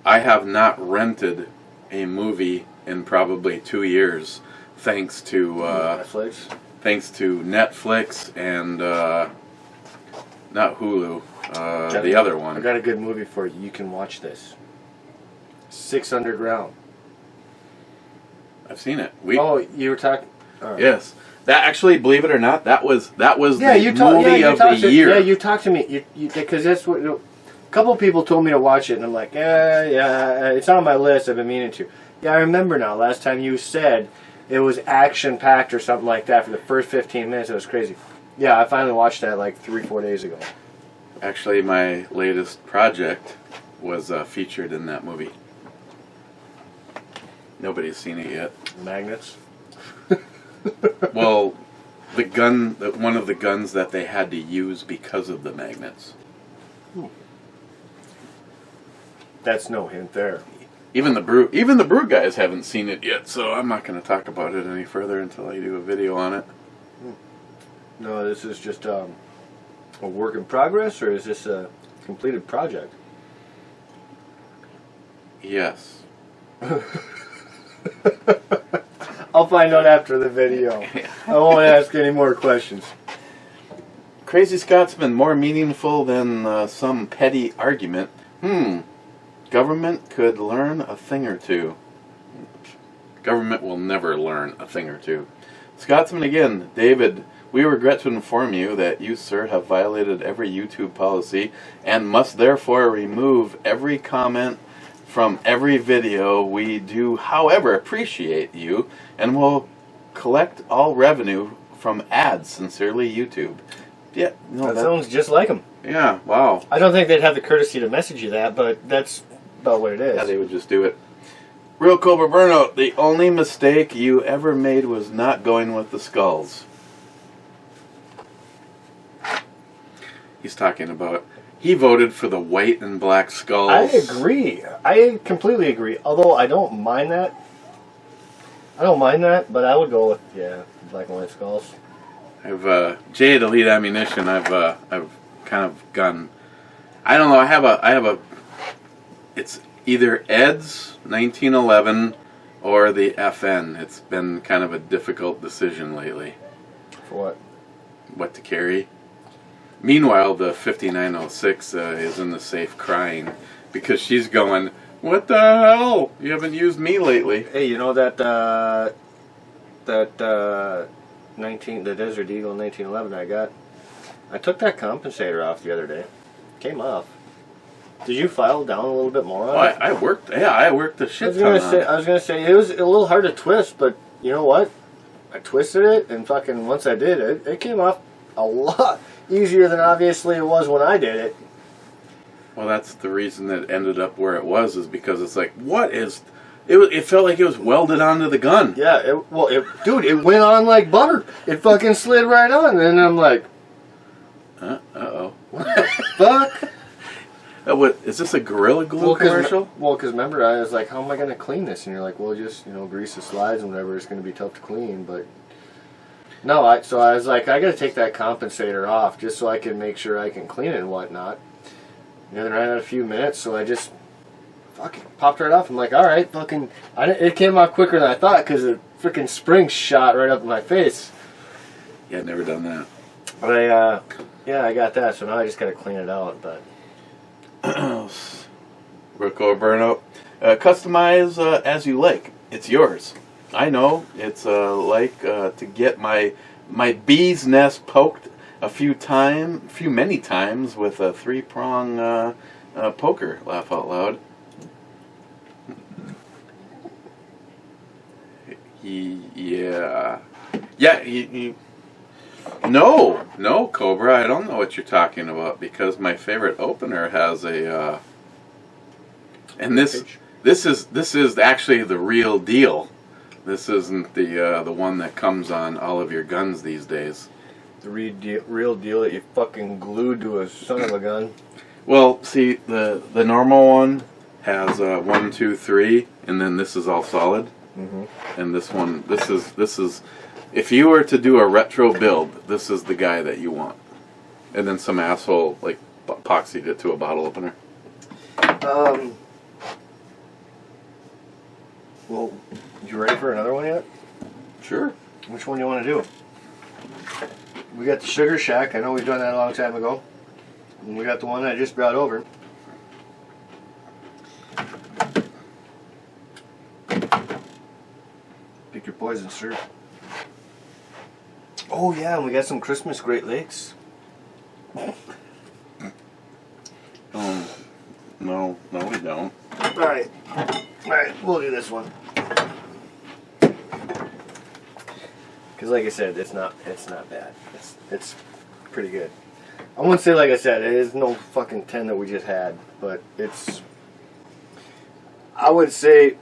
I have not rented a movie in probably 2 years, thanks to Netflix. Thanks to Netflix and not Hulu, the other one. I got a good movie for you. You can watch this. 6 Underground. I've seen it. You were talking. Right. Yes. That actually, believe it or not, that was the movie of the year. Yeah, you talked to me because that's what a couple of people told me to watch it, and I'm like, yeah, it's on my list. I've been meaning to. Yeah, I remember now. Last time you said it was action packed or something like that for the first 15 minutes. It was crazy. Yeah, I finally watched that like 3-4 days ago. Actually, my latest project was featured in that movie. Nobody's seen it yet. Magnets. Well, one of the guns that they had to use because of the magnets. That's no hint there. Even the brew guys haven't seen it yet, so I'm not going to talk about it any further until I do a video on it. No, this is just a work in progress, or is this a completed project? Yes. I'll find out after the video. I won't ask any more questions. Crazy Scotsman, more meaningful than some petty argument. Government could learn a thing or two. Government will never learn a thing or two. Scotsman again, David, we regret to inform you that you, sir, have violated every YouTube policy and must therefore remove every comment from every video we do. However, appreciate you and will collect all revenue from ads. Sincerely, YouTube. Yeah, no, That sounds just like them. yeah, wow. I don't think they'd have the courtesy to message you that, but that's about what it is. Yeah, they would just do it. Real Cobra Burnout, the only mistake you ever made was not going with the skulls. He's talking about, he voted for the white and black skulls. I agree. I completely agree. Although I don't mind that. But I would go with, black and white skulls. I've Jay at Elite Ammunition. I've kind of gone. I don't know. I have a. It's either Ed's 1911 or the FN. It's been kind of a difficult decision lately. For what? What to carry. Meanwhile, the 5906 is in the safe crying because she's going, "What the hell? You haven't used me lately." Hey, you know that the Desert Eagle 1911 I took that compensator off the other day. Came off. Did you file down a little bit more on it? I worked the shit ton on it. I was gonna say it was a little hard to twist, but you know what? I twisted it, and fucking once I did it, it came off a lot easier than obviously it was when I did it. Well, that's the reason it ended up where it was, is because it's like, what is... It felt like it was welded onto the gun. Yeah, dude, it went on like butter. It fucking slid right on, and I'm like... Uh-oh. What the fuck? What, is this a Gorilla Glue commercial? Because remember, I was like, how am I going to clean this? And you're like, well, just, grease the slides and whatever. It's going to be tough to clean, but... No, so I was like, I got to take that compensator off just so I can make sure I can clean it and whatnot. And then I ran out a few minutes, so I just fucking popped right off. I'm like, all right, fucking... It came off quicker than I thought because the freaking spring shot right up in my face. Yeah, I'd never done that. But I got that, so now I just got to clean it out, but... Rocco Burnout. Customize as you like. It's yours. I know. It's like to get my bee's nest poked many times with a 3-prong poker. Laugh out loud. No, Cobra. I don't know what you're talking about because my favorite opener has a. And this is actually the real deal. This isn't the one that comes on all of your guns these days. The real deal that you fucking glued to a son of a gun. Well, see, the normal one has 1, 2, 3, and then this is all solid. Mm-hmm. And this one, this is, if you were to do a retro build, this is the guy that you want. And then some asshole like epoxied it to a bottle opener. Well, you ready for another one yet? Sure. Which one do you want to do? We got the Sugar Shack. I know we've done that a long time ago. And we got the one I just brought over. Pick your poison, sir. Oh yeah, and we got some Christmas Great Lakes. No, we don't. Alright, we'll do this one. Because like I said, it's not bad. It's pretty good. I wouldn't say, like I said, it is no fucking 10 that we just had, but it's... I would say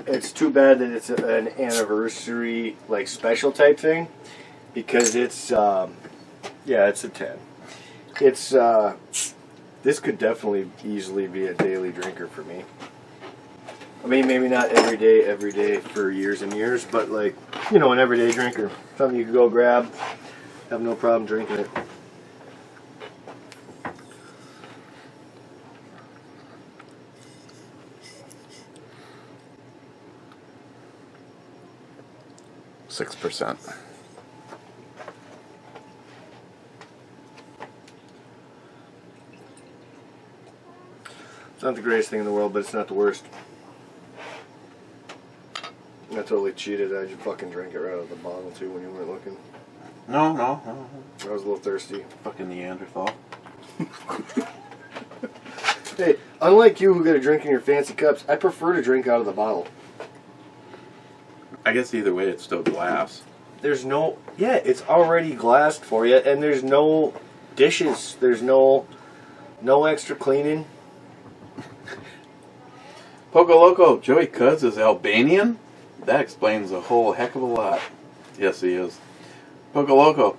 it's too bad that it's an anniversary, like, special type thing, because it's, it's a 10. It's, this could definitely easily be a daily drinker for me. I mean, maybe not every day for years and years, but like, an everyday drinker. Something you could go grab, have no problem drinking it. %. It's not the greatest thing in the world, but it's not the worst. I totally cheated. I just fucking drank it right out of the bottle too when you weren't looking. No. I was a little thirsty. Fucking Neanderthal. Hey, unlike you who got to drink in your fancy cups, I prefer to drink out of the bottle. I guess either way, it's still glass. There's no... Yeah, it's already glassed for you, and there's no dishes. There's no extra cleaning. Poco Loco, Joey Cuz is Albanian? That explains a whole heck of a lot. Yes, he is. Poco Loco,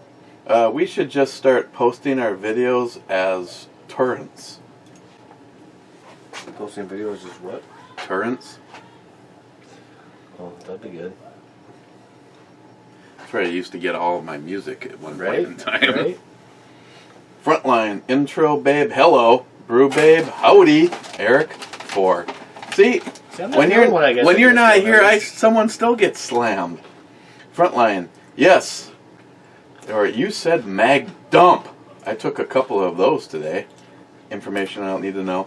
we should just start posting our videos as torrents. Posting videos is what? Torrents? Oh, that'd be good. That's where I used to get all of my music at one Right? point in time. Right? Frontline, intro babe, hello. Brew babe, howdy. Eric, 4. See, I'm not when doing what I guess when I you're guess not what here, I guess. someone still gets slammed. Frontline, yes. Or you said mag dump. I took a couple of those today. Information I don't need to know.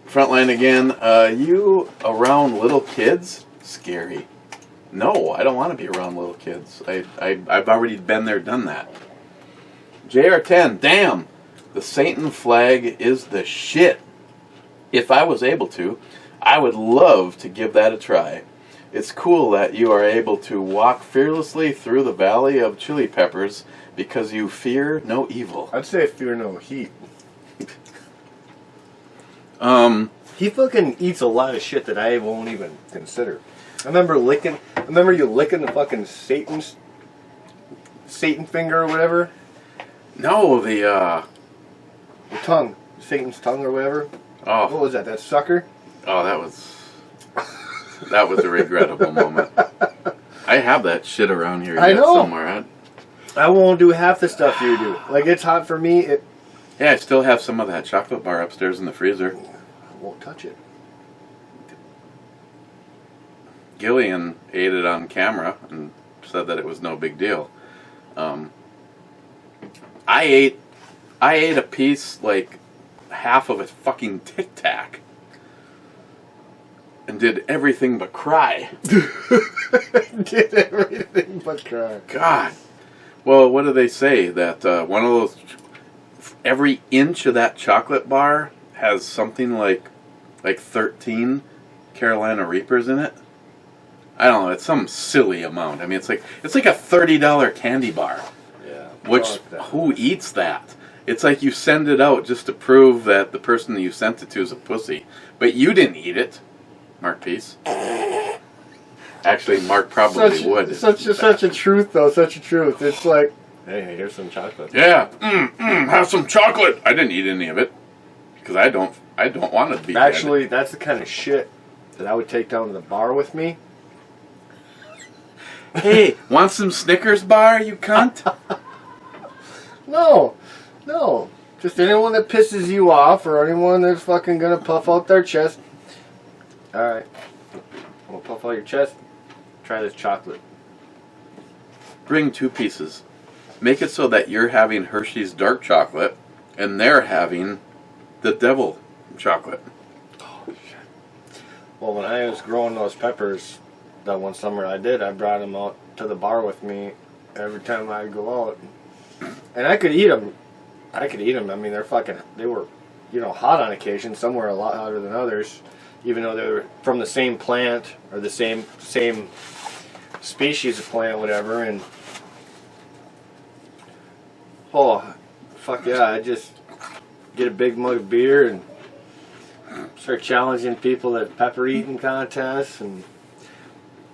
Frontline again. You around little kids? Scary. No, I don't want to be around little kids. I've already been there, done that. JR10, damn. The Satan flag is the shit. If I was able to, I would love to give that a try. It's cool that you are able to walk fearlessly through the valley of chili peppers because you fear no evil. I'd say fear no heat. He He fucking eats a lot of shit that I won't even consider. I remember you licking the fucking Satan finger or whatever. No, the The tongue. Satan's tongue or whatever. What oh was that? That sucker? that was a regrettable moment. I have that shit around here I yet know. somewhere. I won't do half the stuff you do. Like, it's hot for me. Yeah, I still have some of that chocolate bar upstairs in the freezer. I won't touch it. Gillian ate it on camera and said that it was no big deal. I ate a piece, like half of a fucking Tic Tac, and did everything but cry. Did everything but cry. God. Well, what do they say? That one of those, every inch of that chocolate bar has something like 13 Carolina Reapers in it. I don't know. It's some silly amount. I mean, it's like a $30 candy bar. Yeah. Which, fuck that. who eats that? It's like you send it out just to prove that the person that you sent it to is a pussy. But you didn't eat it, Mark Peace. Actually, Mark probably would. Such a truth, though. Such a truth. It's like, hey, here's some chocolate. Yeah, have some chocolate. I didn't eat any of it because I don't want to be Actually, that's the kind of shit that I would take down to the bar with me. dead. Hey, want some Snickers bar, you cunt? No. Just anyone that pisses you off or anyone that's fucking gonna puff out their chest. Alright. We'll puff out your chest. Try this chocolate. Bring 2 pieces. Make it so that you're having Hershey's dark chocolate and they're having the devil chocolate. Well, when I was growing those peppers, that one summer I brought them out to the bar with me every time I'd go out. And I could eat them. I mean, they were, hot on occasion. Some were a lot hotter than others, even though they were from the same plant or the same species of plant, whatever. And oh, fuck yeah! I just get a big mug of beer and start challenging people at pepper eating contests, and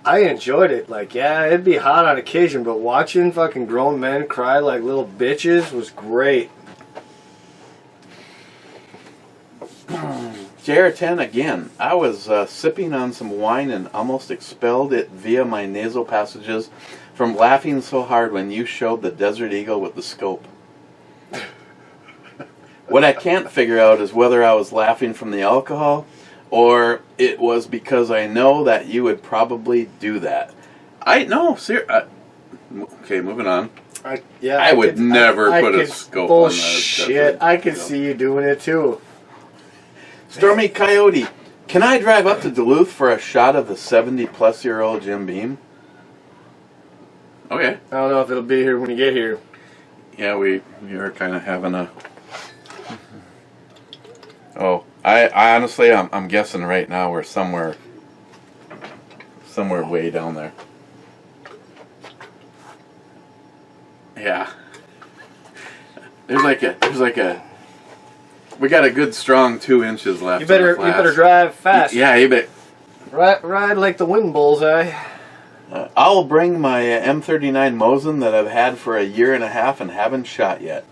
I enjoyed it. Like, yeah, it'd be hot on occasion, but watching fucking grown men cry like little bitches was great. JR10 again. I was sipping on some wine and almost expelled it via my nasal passages from laughing so hard when you showed the Desert Eagle with the scope. What I can't figure out is whether I was laughing from the alcohol or it was because I know that you would probably do that. Okay, moving on. I would never put a scope on that. Bullshit. I could see you doing it too. Stormy Coyote, can I drive up to Duluth for a shot of the 70-plus-year-old Jim Beam? Okay. I don't know if it'll be here when you get here. Yeah, we are kind of having a... Oh, I honestly, I'm guessing right now we're somewhere way down there. There's like a. We got a good strong 2 inches left. You better drive fast. Yeah, you bet. Ride like the wind bullseye. I'll bring my M39 Mosin that I've had for a year and a half and haven't shot yet.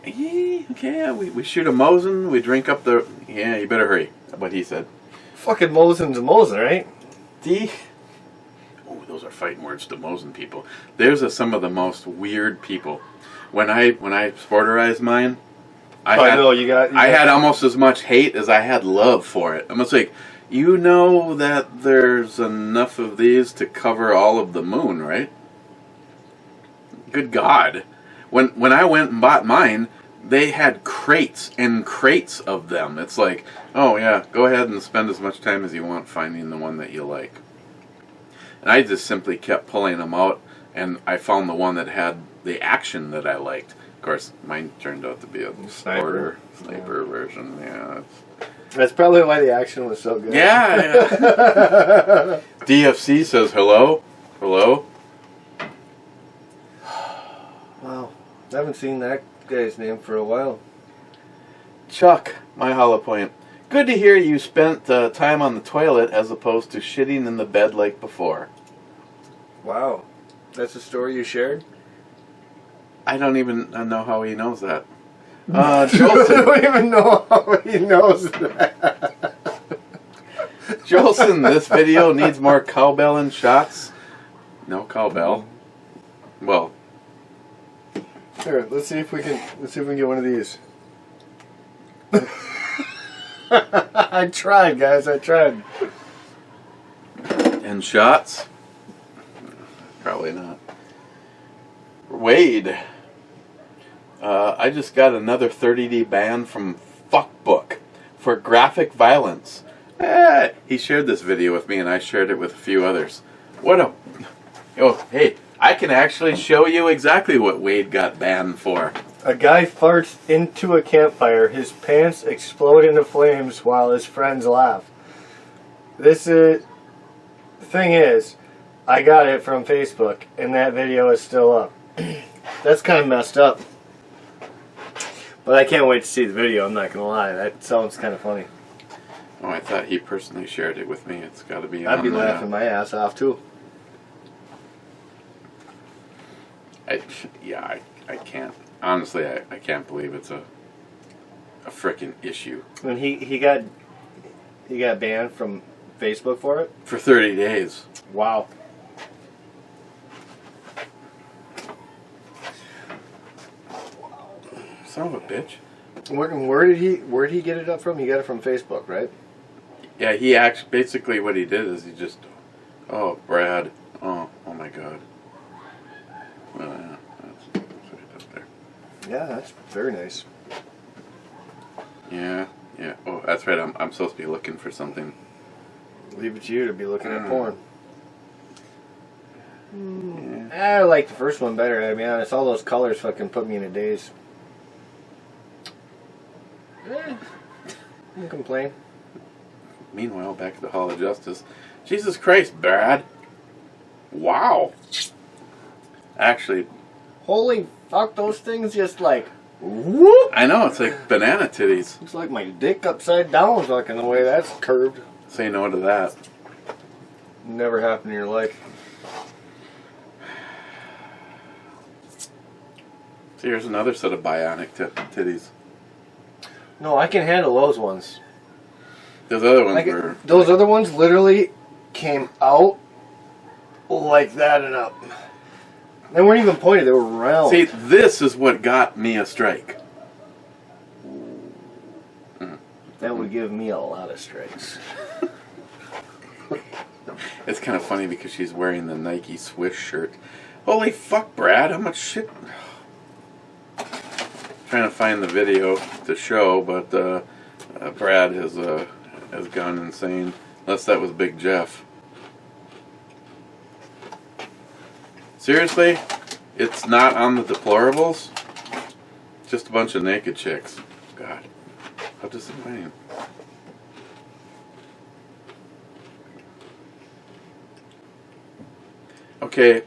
Yeah, okay, we shoot a Mosin, we drink up the... Yeah, you better hurry, what he said. Fucking Mosin's a Mosin, right? Oh, those are fighting words to Mosin people. There's some of the most weird people. When I sporterized mine, I had almost as much hate as I had love for it. I'm just like, you know that there's enough of these to cover all of the moon, right? Good God. When I went and bought mine, they had crates and crates of them. It's like, oh yeah, go ahead and spend as much time as you want finding the one that you like. And I just simply kept pulling them out, and I found the one that had the action that I liked. Of course, mine turned out to be a sniper version. Yeah. That's probably why the action was so good. Yeah. DFC says hello. Hello. Wow. I haven't seen that guy's name for a while. Chuck, my hollow point. Good to hear you spent time on the toilet as opposed to shitting in the bed like before. Wow. That's a story you shared? I don't even know how he knows that. Jolson. I don't even know how he knows that. Jolson, this video needs more cowbelling shots. No cowbell. Well. Here, let's see if we can get one of these. I tried, guys. I tried. And shots? Probably not. Wade. I just got another 30-day ban from Fuckbook for graphic violence. He shared this video with me, and I shared it with a few others. Oh, hey, I can actually show you exactly what Wade got banned for. A guy farts into a campfire. His pants explode into flames while his friends laugh. The thing is, I got it from Facebook, and that video is still up. That's kind of messed up. But I can't wait to see the video, I'm not going to lie. That sounds kind of funny. Oh, I thought he personally shared it with me. It's got to be I'd be laughing my ass off, too. I can't. Honestly, I can't believe it's a frickin' issue. When he got banned from Facebook for it? For 30 days. Wow. Son of a bitch. Where did he get it up from? He got it from Facebook, right? Yeah, he actually, basically what he did is he just, oh, Brad, oh my God. Well, yeah, that's right up there. Yeah, that's very nice. Yeah. Oh, that's right, I'm supposed to be looking for something. Leave it to you to be looking at porn. Yeah. I like the first one better, to be honest. All those colors fucking put me in a daze. Don't complain. Meanwhile, back at the Hall of Justice. Jesus Christ, Brad. Wow. Actually, holy fuck, those things just like whoop. I know, it's like banana titties. Looks like my dick upside down fucking the way that's curved. Say no to that. Never happened in your life. See, here's another set of bionic titties. No, I can handle those ones. Those other ones were... Those other ones literally came out like that and up. They weren't even pointed, they were round. See, this is what got me a strike. That would give me a lot of strikes. It's kind of funny because she's wearing the Nike Swish shirt. Holy fuck, Brad, how much shit... Trying to find the video to show, but Brad has gone insane. Unless that was Big Jeff. Seriously? It's not on the deplorables? Just a bunch of naked chicks. God. How disappointing. Okay.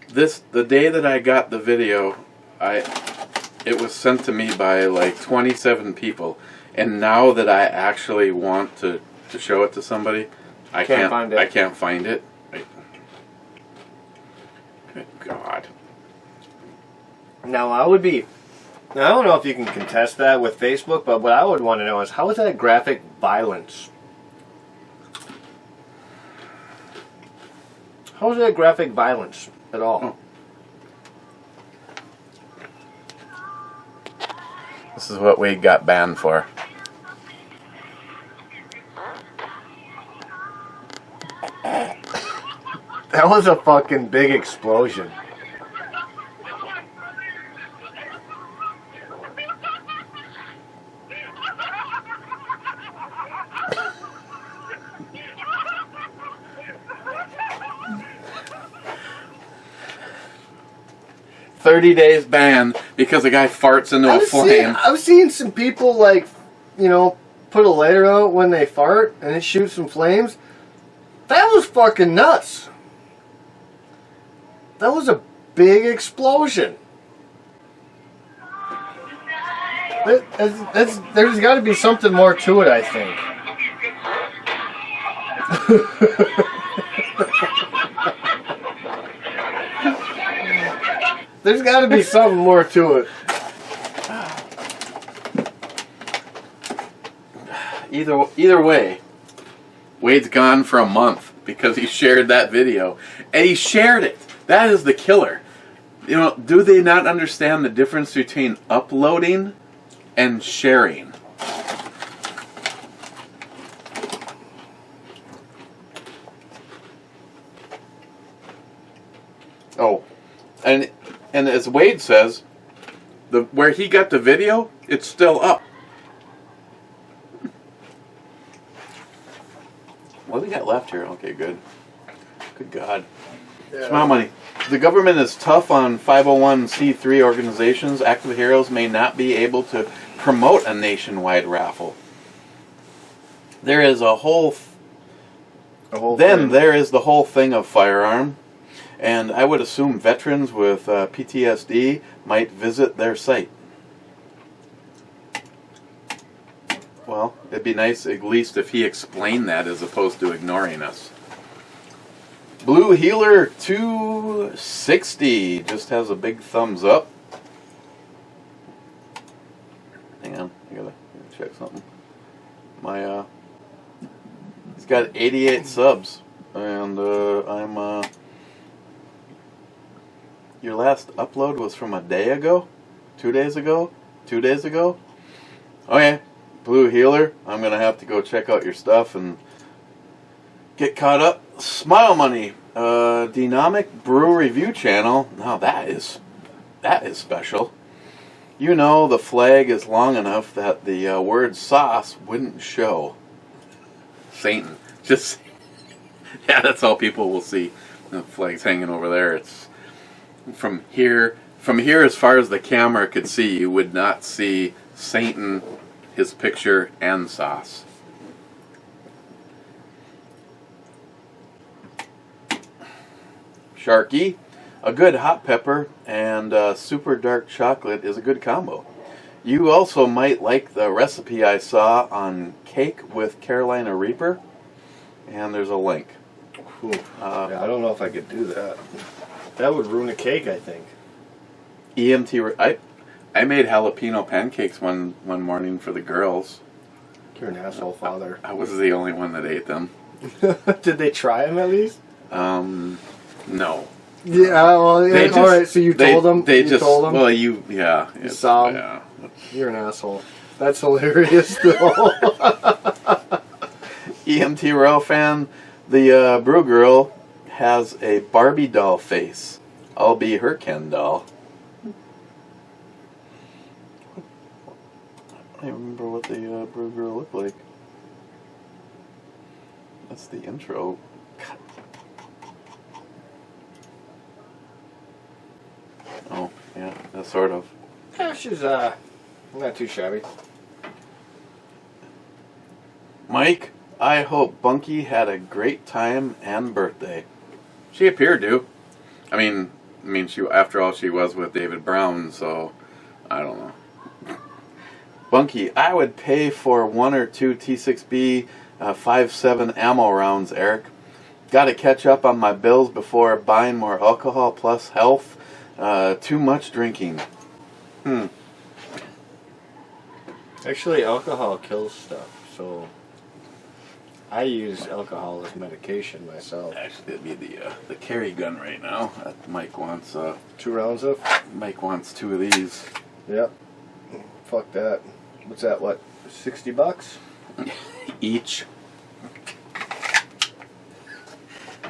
The day that I got the video, it was sent to me by like 27 people, and now that I actually want to show it to somebody, I can't find it. I can't find it. Good God. Now I don't know if you can contest that with Facebook, but what I would want to know is how is that graphic violence? How is that graphic violence at all? Oh. This is what Wade got banned for. That was a fucking big explosion. "30 days ban because a guy farts into a flame." I've seen some people put a lighter out when they fart and it shoots some flames. That was fucking nuts. That was a big explosion. There's got to be something more to it, I think. There's got to be something more to it. Either way, Wade's gone for a month because he shared that video. And he shared it. That is the killer. Do they not understand the difference between uploading and sharing? Oh, and as Wade says, where he got the video, it's still up. What do we got left here? Okay, good. Good God. Yeah. Smile money. The government is tough on 501c3 organizations. Active Heroes may not be able to promote a nationwide raffle. There is a whole thing. There is the whole thing of firearm. And I would assume veterans with PTSD might visit their site. Well, it'd be nice at least if he explained that as opposed to ignoring us. Blue Healer 260 just has a big thumbs up. Hang on, I gotta check something. He's got 88 subs, and your last upload was from a day ago? 2 days ago? 2 days ago? Okay, Blue Healer, I'm gonna have to go check out your stuff and get caught up. Smile Money, Dynamic Brew Review channel. Now that is special. The flag is long enough that the word sauce wouldn't show. Satan. Just, yeah, that's all people will see. The flag's hanging over there. It's from here as far as the camera could see, you would not see Satan, his picture, and sauce. Sharky, a good hot pepper and super dark chocolate is a good combo. You also might like the recipe I saw on cake with Carolina Reaper, and there's a link. Yeah, I don't know if I could do that. That would ruin a cake, I think. I made jalapeno pancakes one morning for the girls. You're an asshole, father. I was the only one that ate them. Did they try them at least? No. Yeah, well, yeah, all right, so you told them? You told them? Well, you saw them? Yeah. You're an asshole. That's hilarious, though. EMT Row fan, the Brew Girl has a Barbie doll face. I'll be her Ken doll. I don't remember what the Brew Girl looked like. That's the intro. God. Oh, yeah, that's sort of. Yeah, she's not too shabby. Mike, I hope Bunky had a great time and birthday. She appeared to. I mean, I mean, after all, she was with David Brown, so I don't know. Bunky, I would pay for 1 or 2 T6B 5.7 ammo rounds, Eric. Got to catch up on my bills before buying more alcohol plus health. Too much drinking. Actually, alcohol kills stuff, so I use alcohol as medication myself. Actually, it'd be the carry gun right now. Mike wants 2 rounds of? Mike wants 2 of these. Yep. Fuck that. What's that? What? $60 each.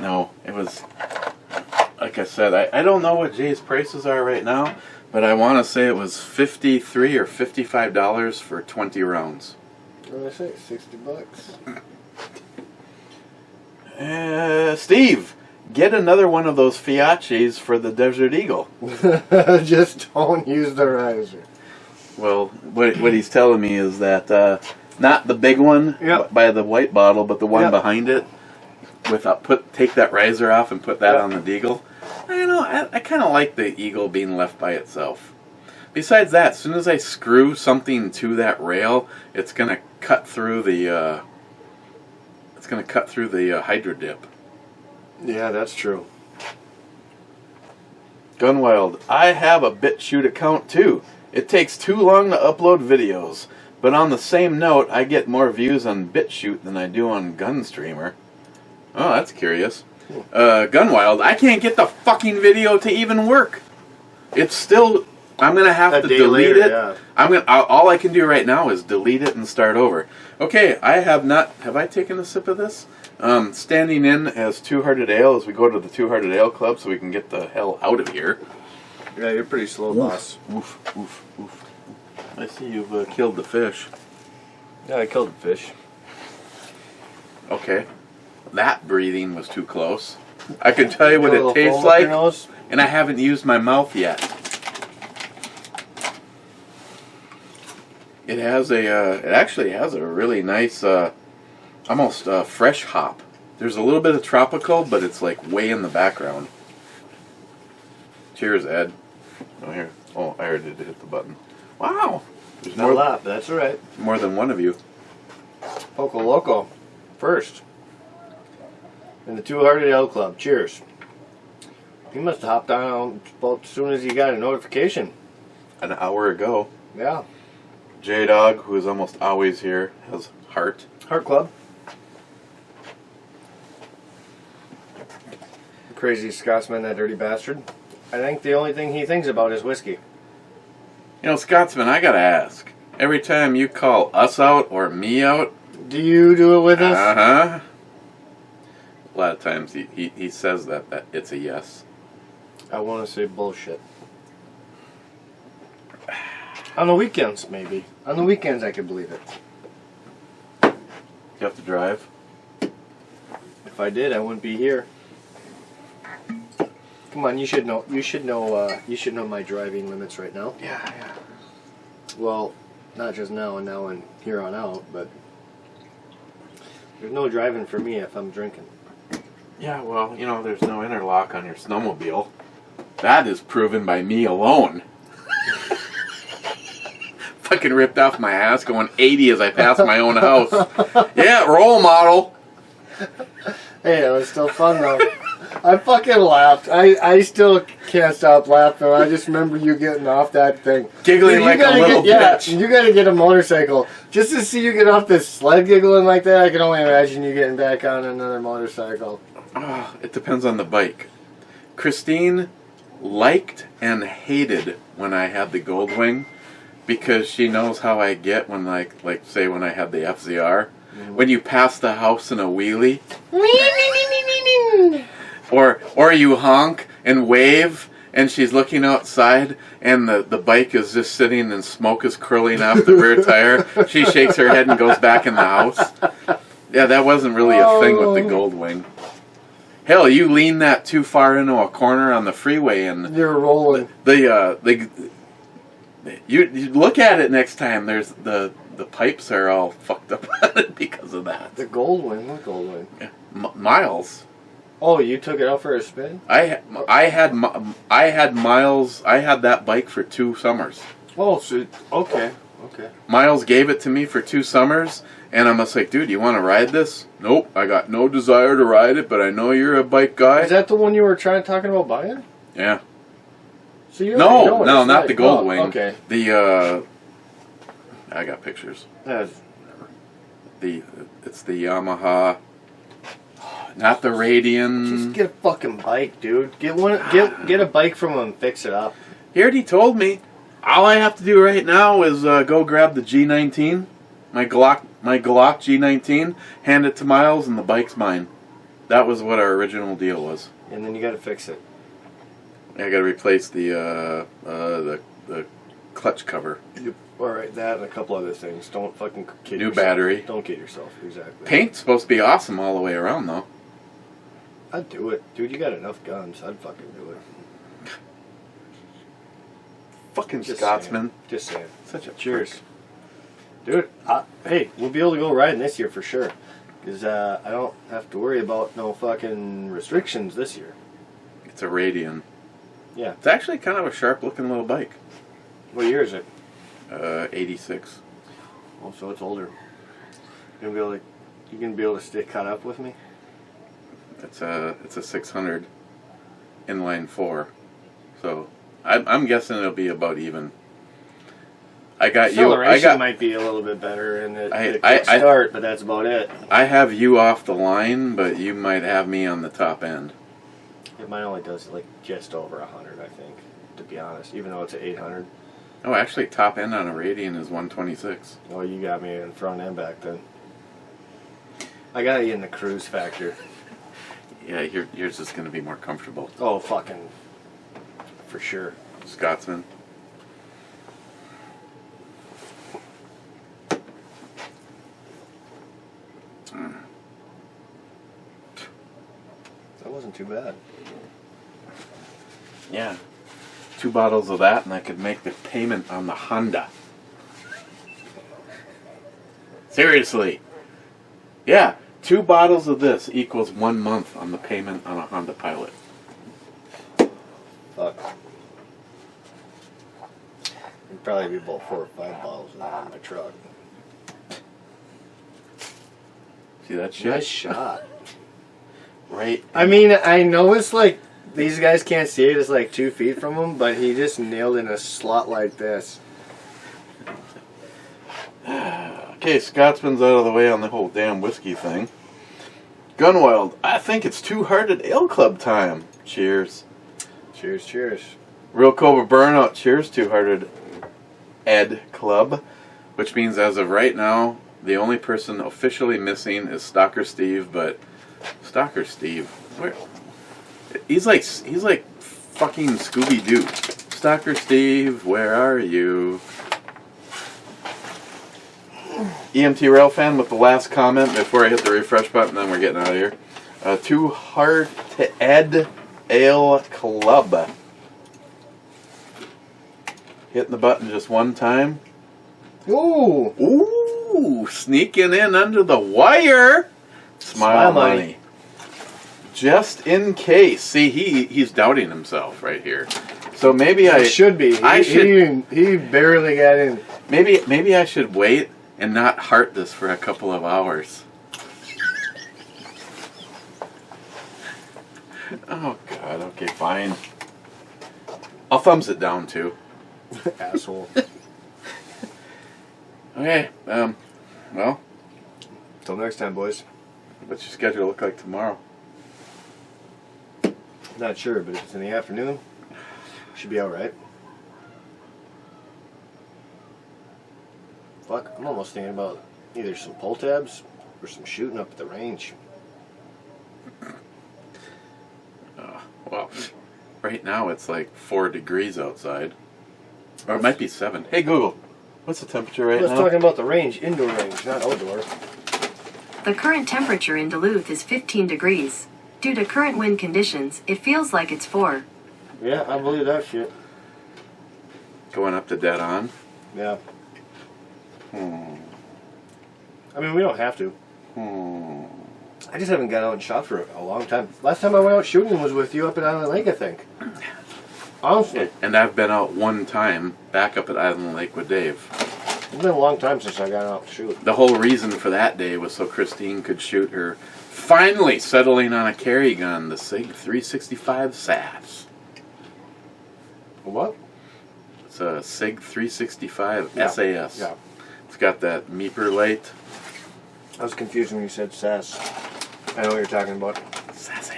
No, it was like I said. I don't know what Jay's prices are right now, but I want to say it was $53 or $55 for 20 rounds. What did I say? $60. Steve, get another one of those Fiaccis for the Desert Eagle. Just don't use the riser. Well, what he's telling me is that not the big one by the white bottle, but the one behind it. Take that riser off and put that on the Deagle. I kind of like the Eagle being left by itself. Besides that, as soon as I screw something to that rail, it's gonna cut through the hydro dip. Yeah, that's true. Gunwild, I have a BitChute account too. It takes too long to upload videos, but on the same note, I get more views on BitChute than I do on Gunstreamer. Oh, that's curious. Gunwild, I can't get the fucking video to even work. It's still. I'm gonna have to delete it. Yeah. All I can do right now is delete it and start over. Okay, I have not. Have I taken a sip of this? Standing in as Two Hearted Ale as we go to the Two Hearted Ale Club, so we can get the hell out of here. Yeah, you're pretty slow, boss. Oof, oof, oof. I see you've killed the fish. Yeah, I killed the fish. Okay. That breathing was too close. I can tell you what it tastes like, and I haven't used my mouth yet. It has it actually has a really nice, almost fresh hop. There's a little bit of tropical, but it's like way in the background. Cheers, Ed. Oh, here. Oh, I already did hit the button. Wow. There's no lap. That's all right. More than one of you. Poco Loco. First. In the Two Hearted Ale Club. Cheers. He must have hopped on about as soon as he got a notification. An hour ago. Yeah. J-Dog, who is almost always here, has Heart. Heart Club. Crazy Scotsman, that dirty bastard. I think the only thing he thinks about is whiskey. You know, Scotsman, I gotta ask. Every time you call us out or me out... Do you do it with us? Uh-huh. A lot of times he says that it's a yes. I want to say bullshit. On the weekends, maybe. On the weekends, I could believe it. You have to drive? If I did, I wouldn't be here. Come on, you should know. You should know. You should know my driving limits right now. Yeah. Well, not just now and here on out, but there's no driving for me if I'm drinking. Yeah, well, you know, there's no interlock on your snowmobile. That is proven by me alone. Fucking ripped off my ass going 80 as I passed my own house. Yeah, role model. Hey, it was still fun though. I fucking laughed. I still can't stop laughing. I just remember you getting off that thing. Giggling like a little bitch. Yeah, you gotta get a motorcycle. Just to see you get off this sled giggling like that, I can only imagine you getting back on another motorcycle. It depends on the bike. Christine liked and hated when I had the Goldwing because she knows how I get when, like say when I had the FZR. Mm-hmm. When you pass the house in a wheelie. Or you honk and wave and she's looking outside and the bike is just sitting and smoke is curling off the rear tire. She shakes her head and goes back in the house. Yeah, that wasn't really a thing with the Goldwing. Hell, you lean that too far into a corner on the freeway and you're rolling. You look at it next time. There's the pipes are all fucked up on it because of that. The Goldwing, what Goldwing? Yeah. Miles. Oh, you took it out for a spin? I had Miles. I had that bike for 2 summers. Oh, so okay. Miles gave it to me for 2 summers, and I'm just like, dude, you want to ride this? Nope, I got no desire to ride it, but I know you're a bike guy. Is that the one you were talking about buying? Yeah. So you No, not the Gold Wing. Okay. I got pictures. That's- It's the Yamaha, not the Radian. Just get a fucking bike, dude. Get a bike from him and fix it up. He already told me. All I have to do right now is go grab the G19, my Glock G19, hand it to Miles, and the bike's mine. That was what our original deal was. And then you got to fix it. I got to replace the clutch cover. All right, that and a couple other things. Don't fucking kid New yourself. battery. Don't kid yourself. Exactly. Paint's supposed to be awesome all the way around, though. I'd do it, dude. You got enough guns. I'd fucking do it. Fucking Just Scotsman. Just saying. Such a Cheers. Dude, hey, we'll be able to go riding this year for sure. Because I don't have to worry about no fucking restrictions this year. It's a Radian. Yeah. It's actually kind of a sharp-looking little bike. What year is it? 86. Oh, so it's older. You gonna be able to stay caught up with me? It's a 600 inline 4. So I'm guessing it'll be about even. I got you. Acceleration might be a little bit better in the start, but that's about it. I have you off the line, but you might have me on the top end. Yeah, mine only does like just over 100, I think. To be honest, even though it's an 800. Oh, actually, top end on a Radian is 126. Oh, you got me in front and back then. I got you in the cruise factor. Yeah, yours is going to be more comfortable. Oh, fucking. For sure. Scotsman. That wasn't too bad. Yeah. 2 bottles of that, and I could make the payment on the Honda. Seriously. Yeah, 2 bottles of this equals 1 month on the payment on a Honda Pilot. Fuck. It'd probably be about 4 or 5 bottles of that in my truck. See that shit? Nice shot. Right. I mean, I know it's like, these guys can't see it, it's like 2 feet from him, but he just nailed in a slot like this. Okay, Scotsman's out of the way on the whole damn whiskey thing. Gunwild, I think it's Two-Hearted Ale Club time. Cheers. Cheers, cheers. Real Cobra Burnout, cheers, Two-Hearted Ed Club. Which means as of right now, the only person officially missing is Stalker Steve, but Stalker Steve, where? He's like fucking Scooby-Doo. Stalker Steve, where are you? EMT Rail fan with the last comment before I hit the refresh button, then we're getting out of here. Two-Hearted Ale Club. Hitting the button just one time. Ooh! Ooh! Sneaking in under the wire! Smile money. Just in case. See, he's doubting himself right here. So maybe I should be. He barely got in. Maybe I should wait and not heart this for a couple of hours. Oh God. Okay, fine. I'll thumbs it down too. Asshole. Okay. Well. Till next time, boys. What's your schedule look like tomorrow? Not sure, but if it's in the afternoon, should be alright. Fuck, I'm almost thinking about either some pull tabs or some shooting up at the range. Well, right now it's like 4 degrees outside. Or it might be 7. Hey Google, what's the temperature right I was now? talking about the range, indoor range, not outdoor. The current temperature in Duluth is 15 degrees. Due to current wind conditions, it feels like it's 4. Yeah, I believe that shit. Going up to dead on? Yeah. I mean, we don't have to. I just haven't gone out and shot for a long time. Last time I went out shooting was with you up at Island Lake, I think. Honestly. And I've been out one time back up at Island Lake with Dave. It's been a long time since I got out to shoot. The whole reason for that day was so Christine could shoot her, finally settling on a carry gun, the SIG 365 SAS. What? It's a SIG 365 Yeah. SAS. Yeah. It's got that Meeper light. I was confused when you said SAS. I know what you're talking about. Sassy.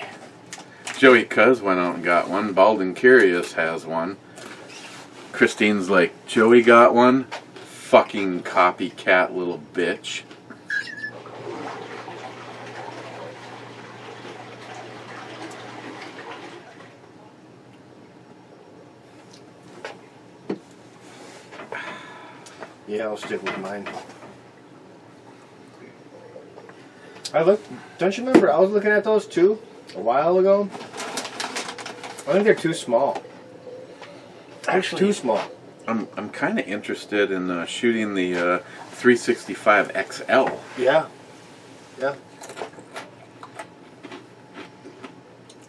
Joey Cuz went out and got one. Bald and Curious has one. Christine's like, Joey got one? Fucking copycat little bitch. Yeah, I'll stick with mine. Don't you remember I was looking at those too a while ago? I think they're too small. Actually, Too small. I'm kind of interested in shooting the 365 XL. Yeah. Yeah.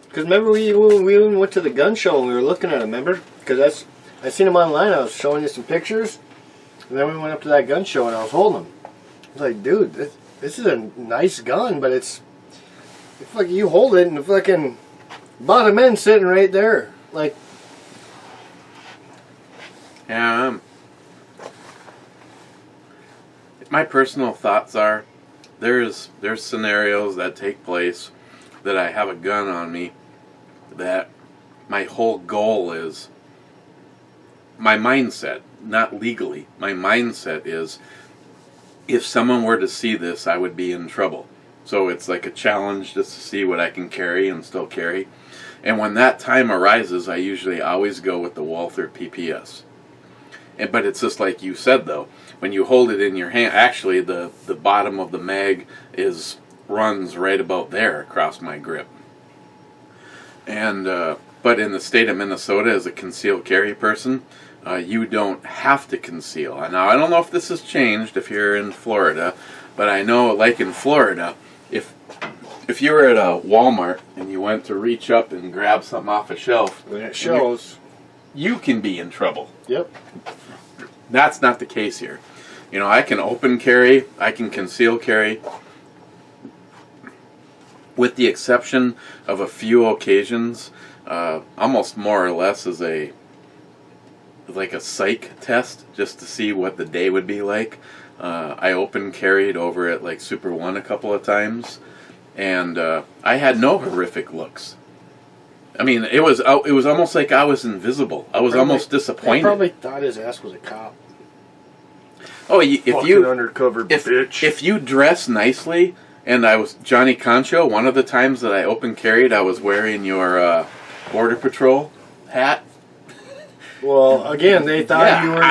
Because remember we even went to the gun show and we were looking at them, remember? Because I seen them online, I was showing you some pictures. And then we went up to that gun show and I was holding them. I was like, dude, this is a nice gun, but it's like you hold it and the fucking bottom end sitting right there. Like, Yeah. My personal thoughts are, there's scenarios that take place that I have a gun on me that my whole goal is, my mindset, not legally, my mindset is, if someone were to see this, I would be in trouble. So it's like a challenge just to see what I can carry and still carry. And when that time arises, I usually always go with the Walther PPS. But it's just like you said, though, when you hold it in your hand, actually the bottom of the mag runs right about there across my grip. And but in the state of Minnesota, as a concealed carry person, you don't have to conceal. Now, I don't know if this has changed if you're in Florida, but I know, like in Florida, if you were at a Walmart and you went to reach up and grab something off a shelf, when it shows. you can be in trouble. Yep. That's not the case here. You know, I can open carry, I can conceal carry, with the exception of a few occasions, almost more or less as like a psych test, just to see what the day would be like. I open carried over at like Super One a couple of times, and I had no horrific looks. I mean, it was almost like I was invisible. I was almost disappointed. He probably thought his ass was a cop. Oh, undercover bitch. If you dress nicely, and I was Johnny Concho, one of the times that I open carried, I was wearing your Border Patrol hat. Well, again, they thought you were.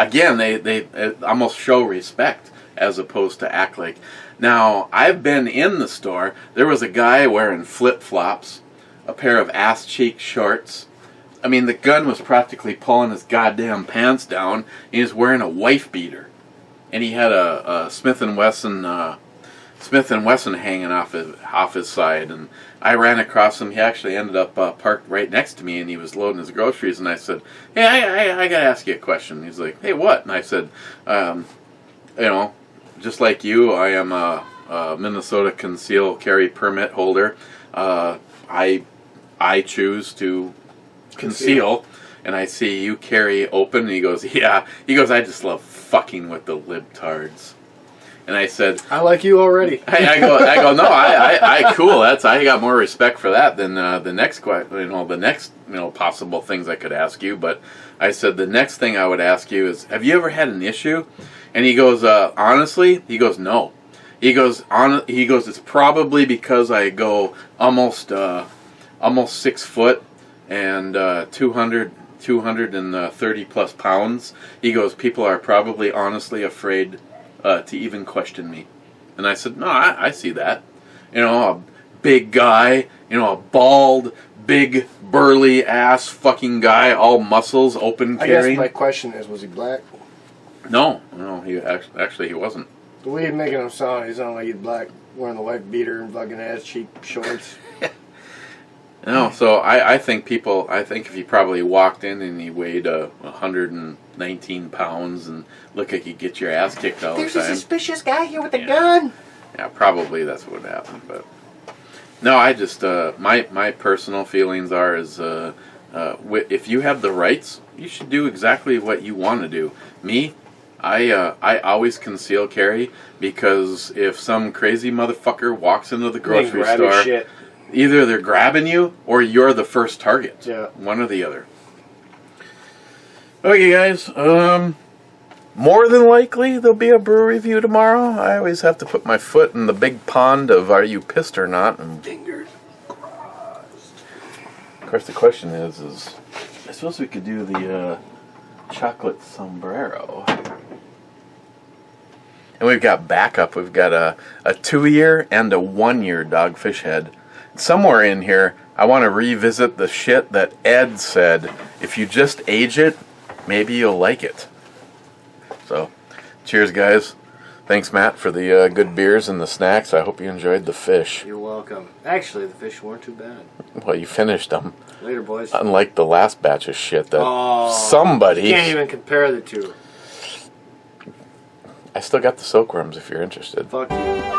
Again, they almost show respect as opposed to act like. Now, I've been in the store. There was a guy wearing flip-flops, a pair of ass-cheek shorts. I mean, the gun was practically pulling his goddamn pants down. And he was wearing a wife beater, and he had a Smith & Wesson hanging off his side. And I ran across him. He actually ended up parked right next to me, and he was loading his groceries. And I said, "Hey, I gotta ask you a question." He's like, "Hey, what?" And I said, just like you, I am a Minnesota concealed carry permit holder. I choose to conceal, and I see you carry open." And he goes, "Yeah." He goes, "I just love fucking with the libtards." And I said, I like you already. I go, no, I cool. I got more respect for that than the next possible things I could ask you. But I said the next thing I would ask you is, have you ever had an issue? And he goes, honestly, he goes, no. He goes, it's probably because I go almost 6 foot and 230 plus pounds. He goes, people are probably honestly afraid to even question me. And I said, no, I see that. You know, a big guy, a bald, big, burly ass fucking guy, all muscles, open carrying. I guess my question is, was he black? No, he actually he wasn't. The weed making him sound, he sounded like he's black, wearing the white beater and fucking ass cheap shorts. No, so I think if he probably walked in and he weighed 119 pounds and looked like he'd get your ass kicked all the time. There's a suspicious guy here with a gun. Yeah, probably that's what happened. But no, I just my personal feelings are if you have the rights, you should do exactly what you want to do. Me, I always conceal carry because if some crazy motherfucker walks into the grocery store, shit. either they're grabbing you or you're the first target. Yeah. One or the other. Okay, guys. More than likely, there'll be a brew review tomorrow. I always have to put my foot in the big pond of are you pissed or not? And Fingers crossed. of course, the question is I suppose we could do the chocolate sombrero. And we've got backup. We've got a 2-year and a 1-year Dogfish Head. Somewhere in here, I want to revisit the shit that Ed said. If you just age it, maybe you'll like it. So, cheers, guys. Thanks, Matt, for the good beers and the snacks. I hope you enjoyed the fish. You're welcome. Actually, the fish weren't too bad. Well, you finished them. Later, boys. Unlike the last batch of shit that You somebody... can't even compare the two. I still got the silkworms if you're interested. Fuck you.